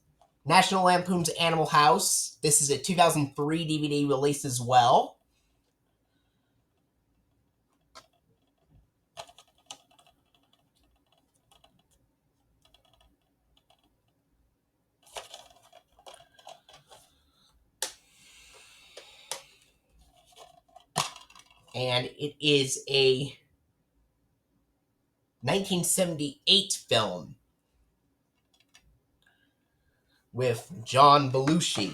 National Lampoon's Animal House. This is a 2003 DVD release as well. And it is a 1978 film with John Belushi.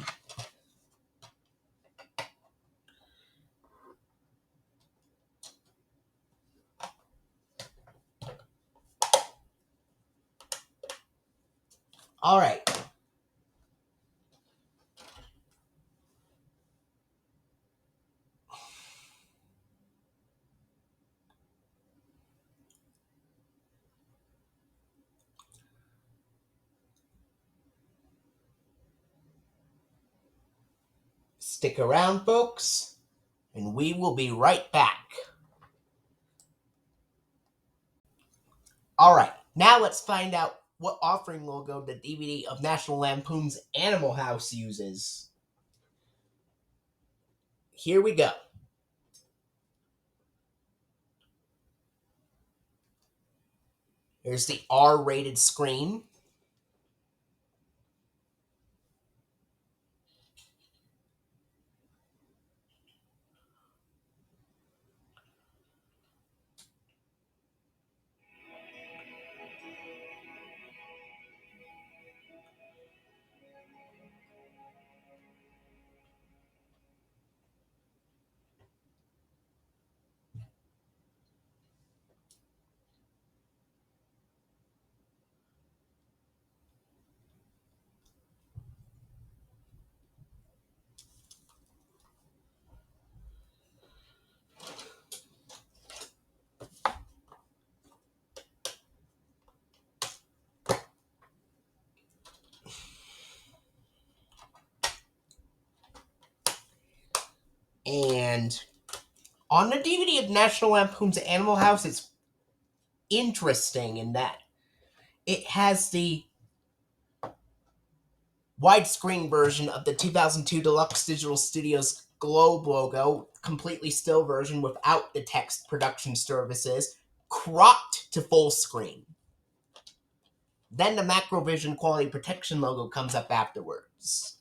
All right. Stick around, folks, and we will be right back. All right, now let's find out what offering logo the DVD of National Lampoon's Animal House uses. Here we go. Here's the R-rated screen. And on the DVD of National Lampoon's Animal House, it's interesting in that it has the widescreen version of the 2002 Deluxe Digital Studios Globe logo, completely still version without the text production services, cropped to full screen. Then the Macrovision Quality Protection logo comes up afterwards.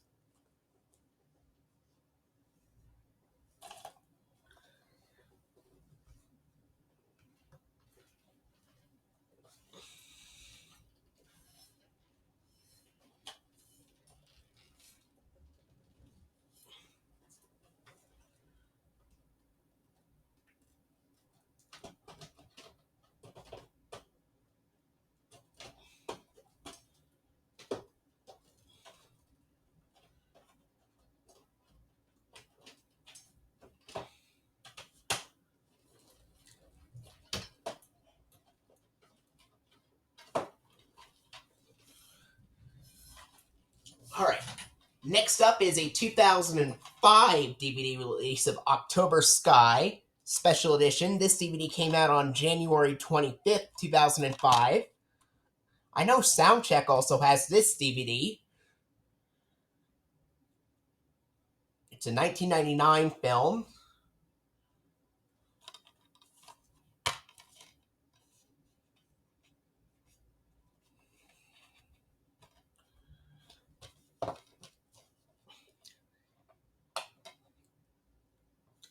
Alright, next up is a 2005 DVD release of October Sky, Special Edition. This DVD came out on January 25th, 2005. I know Soundcheck also has this DVD. It's a 1999 film.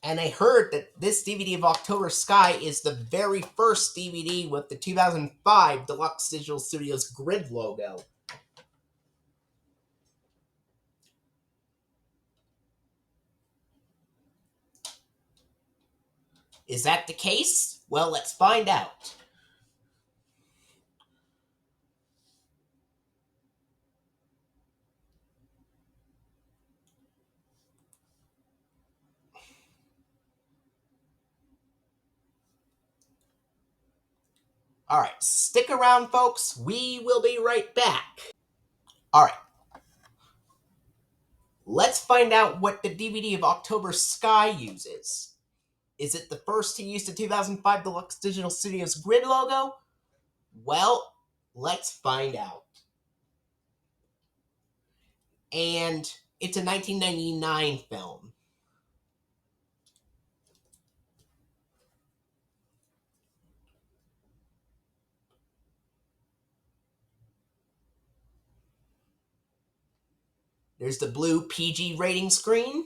And I heard that this DVD of October Sky is the very first DVD with the 2005 Deluxe Digital Studios grid logo. Is that the case? Well, let's find out. All right, stick around, folks. We will be right back. All right, let's find out what the DVD of October Sky uses. Is it the first to use the 2005 Deluxe Digital Studios grid logo? Well, let's find out. And it's a 1999 film. There's the blue PG rating screen.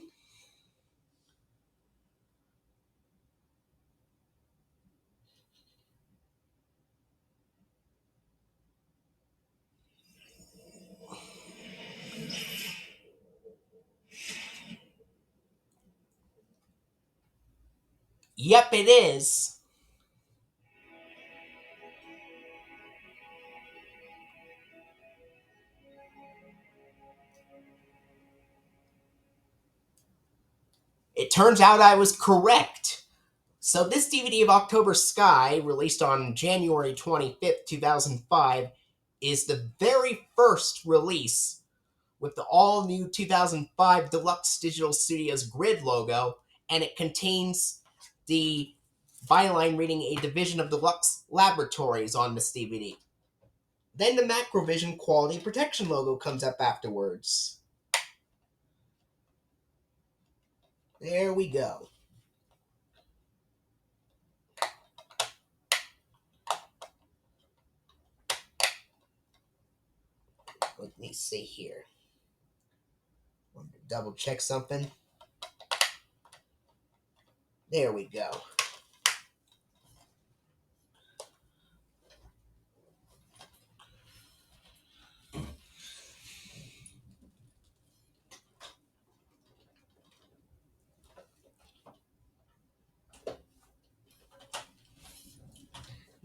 Yep, it is. It turns out I was correct. So this DVD of October Sky, released on January 25th, 2005, is the very first release with the all-new 2005 Deluxe Digital Studios grid logo, and it contains the byline reading a division of Deluxe Laboratories on this DVD. Then the Macrovision Quality Protection logo comes up afterwards. There we go. Let me see here. Want to double check something. There we go.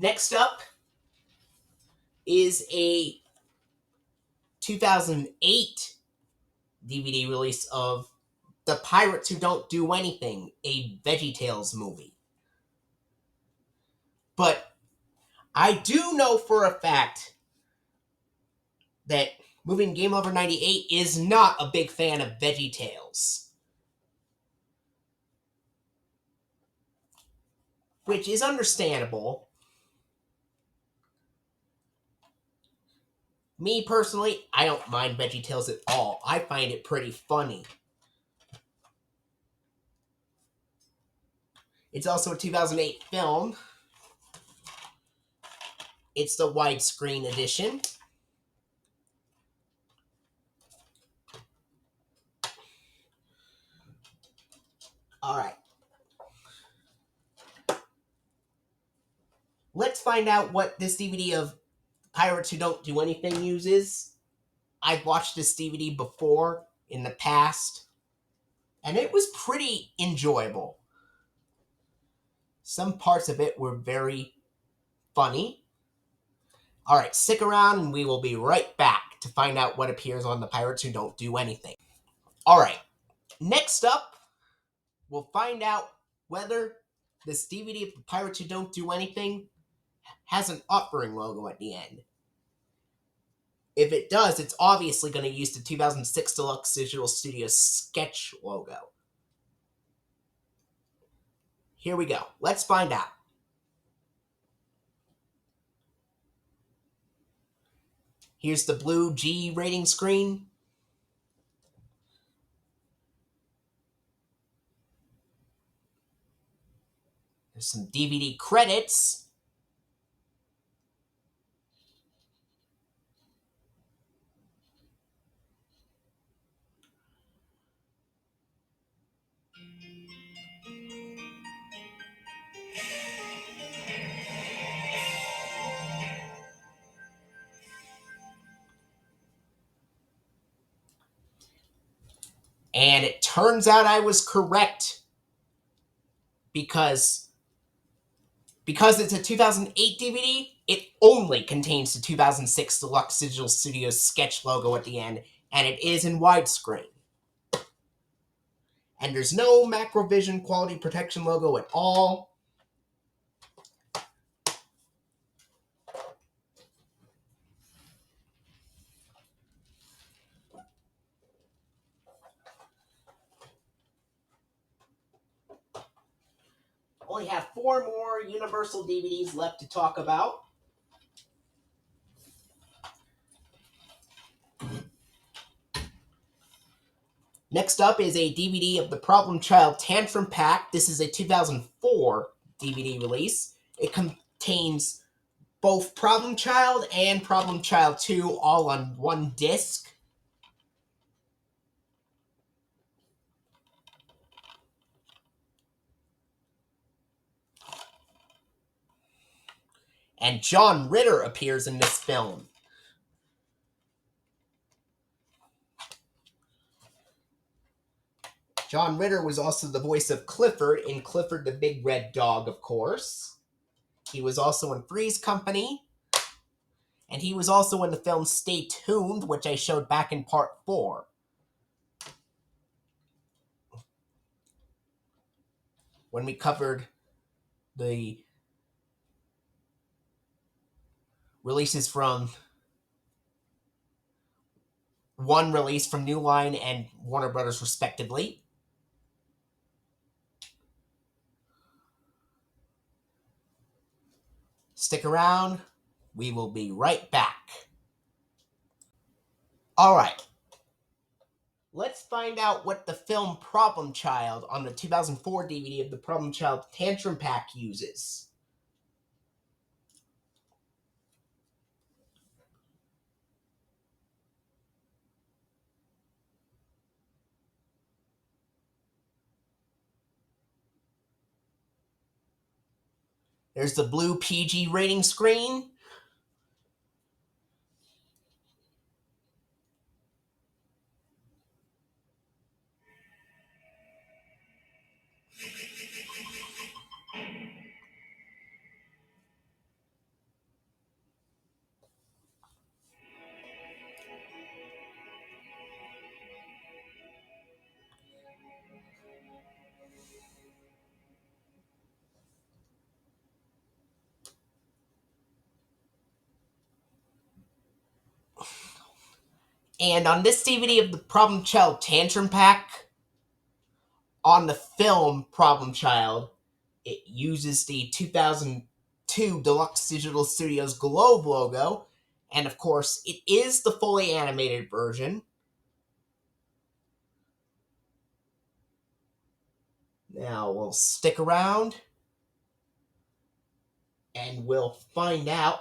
Next up is a 2008 DVD release of The Pirates Who Don't Do Anything, a VeggieTales movie. But I do know for a fact that Moving Game Over 98 is not a big fan of VeggieTales. Which is understandable. Me personally, I don't mind VeggieTales at all. I find it pretty funny. It's also a 2008 film. It's the widescreen edition. Alright. Let's find out what this DVD of Pirates Who Don't Do Anything uses. I've watched this DVD before in the past, and it was pretty enjoyable. Some parts of it were very funny. Alright, stick around and we will be right back to find out what appears on the Pirates Who Don't Do Anything. Alright, next up, we'll find out whether this DVD of the Pirates Who Don't Do Anything has an offering logo at the end. If it does, it's obviously going to use the 2006 Deluxe Digital Studios sketch logo. Here we go. Let's find out. Here's the blue G rating screen. There's some DVD credits. And it turns out I was correct, because Because it's a 2008 DVD, it only contains the 2006 Deluxe Digital Studios sketch logo at the end, and it is in widescreen. And there's no Macrovision quality protection logo at all. Only have 4 more Universal DVDs left to talk about. Next up is a DVD of the Problem Child Tantrum Pack. This is a 2004 DVD release. It contains both Problem Child and Problem Child 2 all on one disc. And John Ritter appears in this film. John Ritter was also the voice of Clifford in Clifford the Big Red Dog, of course. He was also in Three's Company. And he was also in the film Stay Tuned, which I showed back in part 4. When we covered the releases from one release from New Line and Warner Brothers, respectively. Stick around. We will be right back. Alright. Let's find out what the film Problem Child on the 2004 DVD of the Problem Child Tantrum Pack uses. There's the blue PG rating screen. And on this DVD of the Problem Child Tantrum Pack, on the film Problem Child, it uses the 2002 Deluxe Digital Studios Globe logo, and of course, it is the fully animated version. Now, we'll stick around, and we'll find out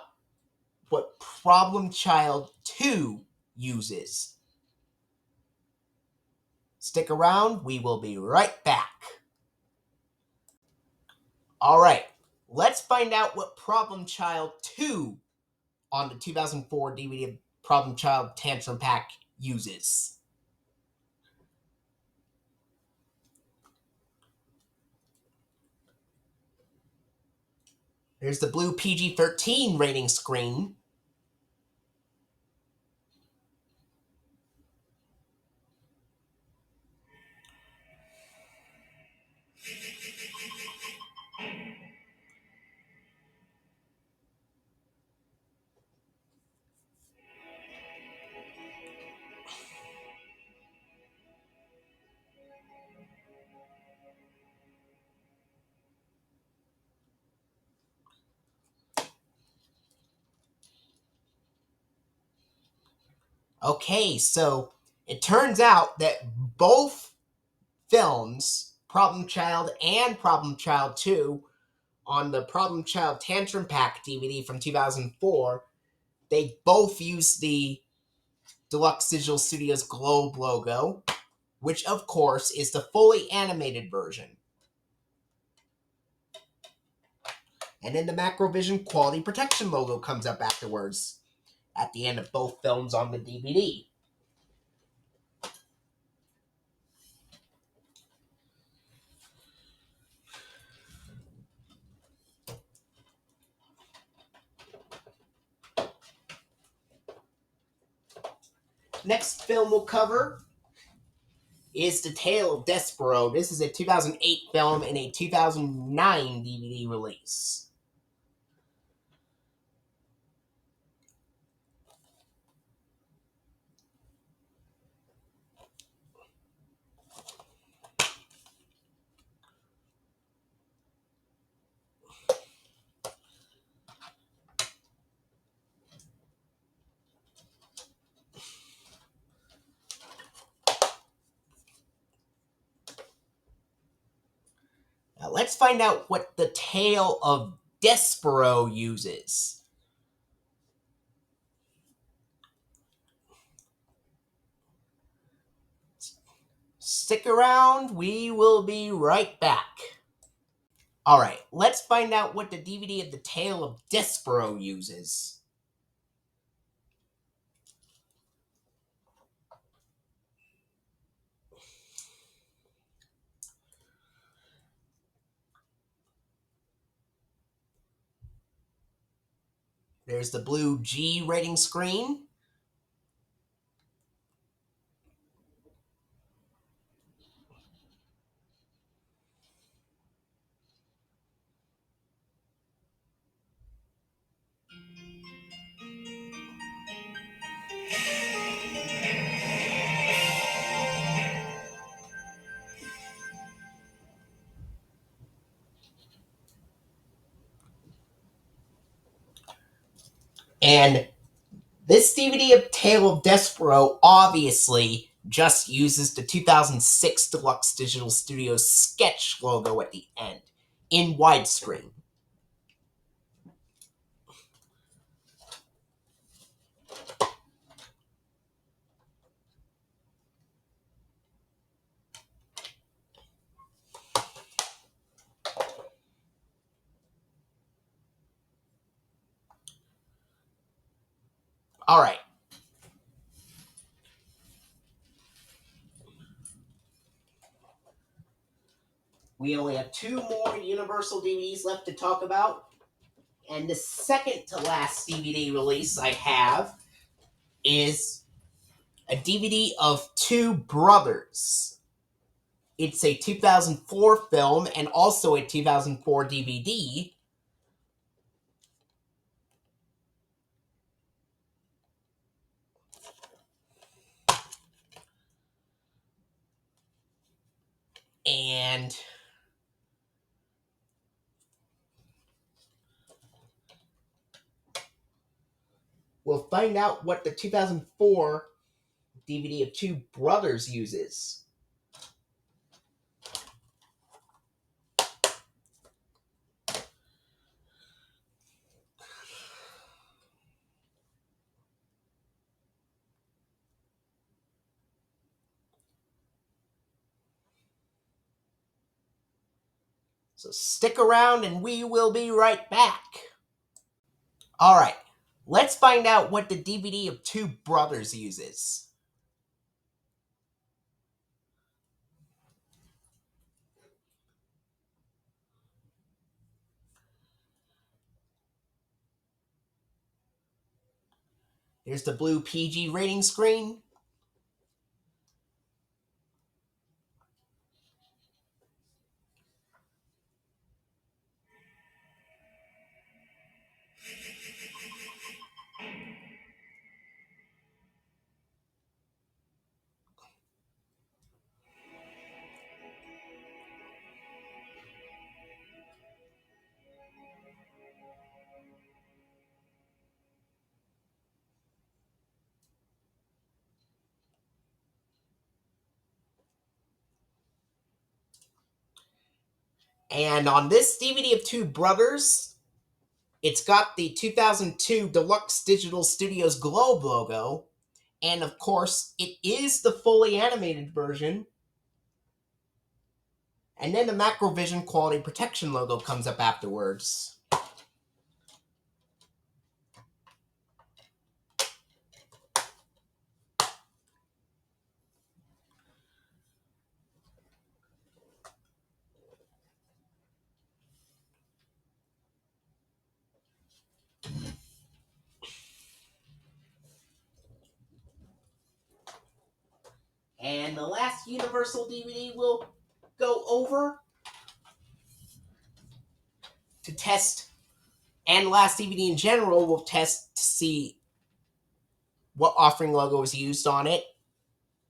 what Problem Child 2 uses. Stick around, we will be right back. Alright, let's find out what Problem Child 2 on the 2004 DVD of Problem Child Tantrum Pack uses. There's the blue PG-13 rating screen. Okay, so it turns out that both films, Problem Child and Problem Child 2, on the Problem Child Tantrum Pack DVD from 2004, they both use the Deluxe Digital Studios Globe logo, which of course is the fully animated version. And then the Macrovision quality protection logo comes up afterwards at the end of both films on the DVD. next film we'll cover is The Tale of Despero. This is a 2008 film and a 2009 DVD release. Now let's find out what The Tale of Despero uses. Stick around, we will be right back. Alright, let's find out what the DVD of The Tale of Despero uses. There's the blue G rating screen. And this DVD of Tale of Despero obviously just uses the 2006 Deluxe Digital Studios sketch logo at the end in widescreen. All right. We only have 2 more Universal DVDs left to talk about. And the second to last DVD release I have is a DVD of Two Brothers. It's a 2004 film and also a 2004 DVD. And we'll find out what the 2004 DVD of Two Brothers uses. So stick around and we will be right back. Alright, let's find out what the DVD of Two Brothers uses. Here's the blue PG rating screen. And on this DVD of Two Brothers, it's got the 2002 Deluxe Digital Studios Globe logo. And of course, it is the fully animated version. And then the Macrovision Quality Protection logo comes up afterwards. And the last Universal DVD we'll go over to test, and the last DVD in general we'll test to see what offering logo is used on it,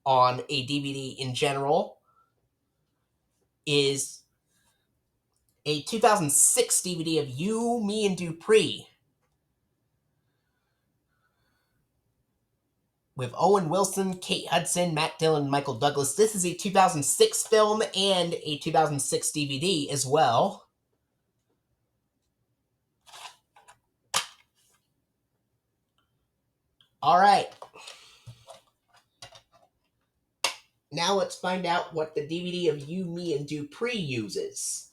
on a DVD in general, is a 2006 DVD of You, Me, and Dupree with Owen Wilson, Kate Hudson, Matt Dillon, and Michael Douglas. This is a 2006 film and a 2006 DVD as well. All right. Now let's find out what the DVD of You, Me, and Dupree uses.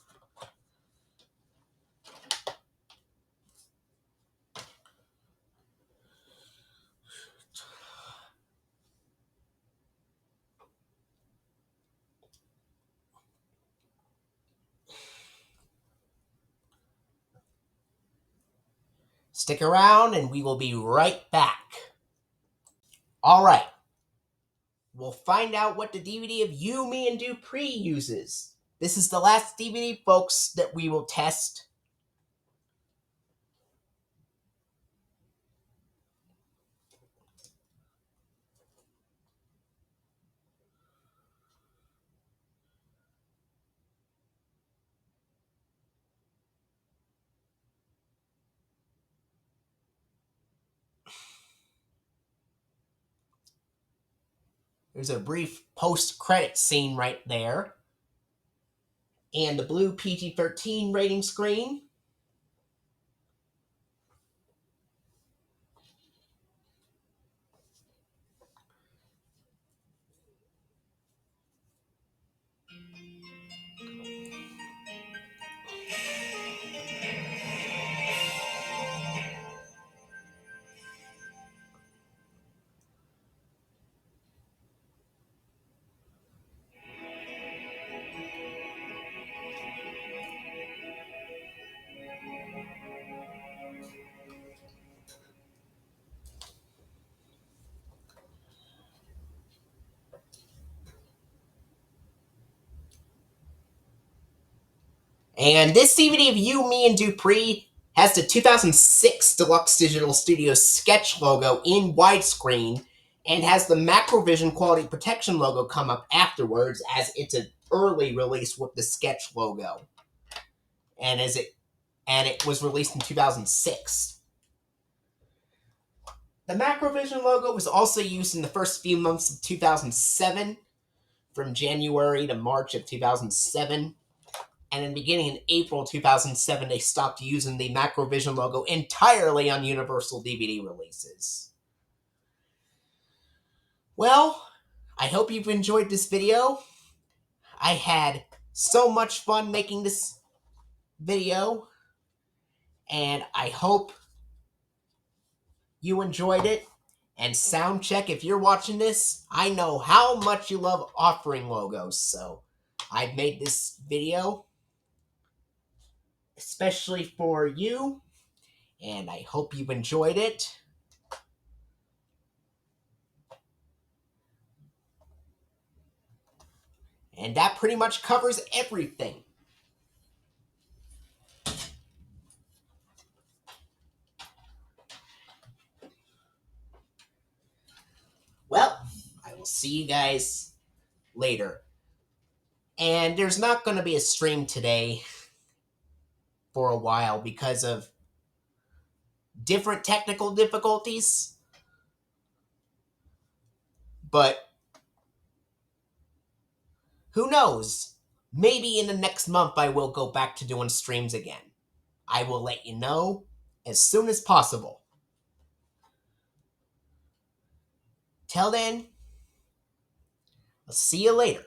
Stick around and we will be right back. All right. We'll find out what the DVD of You, Me, and Dupree uses. This is the last DVD, folks, that we will test. There's a brief post-credit scene right there. And the blue PG-13 rating screen. And this DVD of You, Me, and Dupree has the 2006 Deluxe Digital Studios sketch logo in widescreen and has the Macrovision Quality Protection logo come up afterwards, as it's an early release with the sketch logo. And it was released in 2006. The Macrovision logo was also used in the first few months of 2007, from January to March of 2007. And in the beginning in April 2007, they stopped using the Macrovision logo entirely on Universal DVD releases. Well, I hope you've enjoyed this video. I had so much fun making this video, and I hope you enjoyed it. And Soundcheck, if you're watching this, I know how much you love offering logos, so I've made this video especially for you, and I hope you've enjoyed it. And that pretty much covers everything. Well, I will see you guys later. And there's not going to be a stream today for a while because of different technical difficulties. But who knows? Maybe in the next month I will go back to doing streams again. I will let you know as soon as possible. Till then, I'll see you later.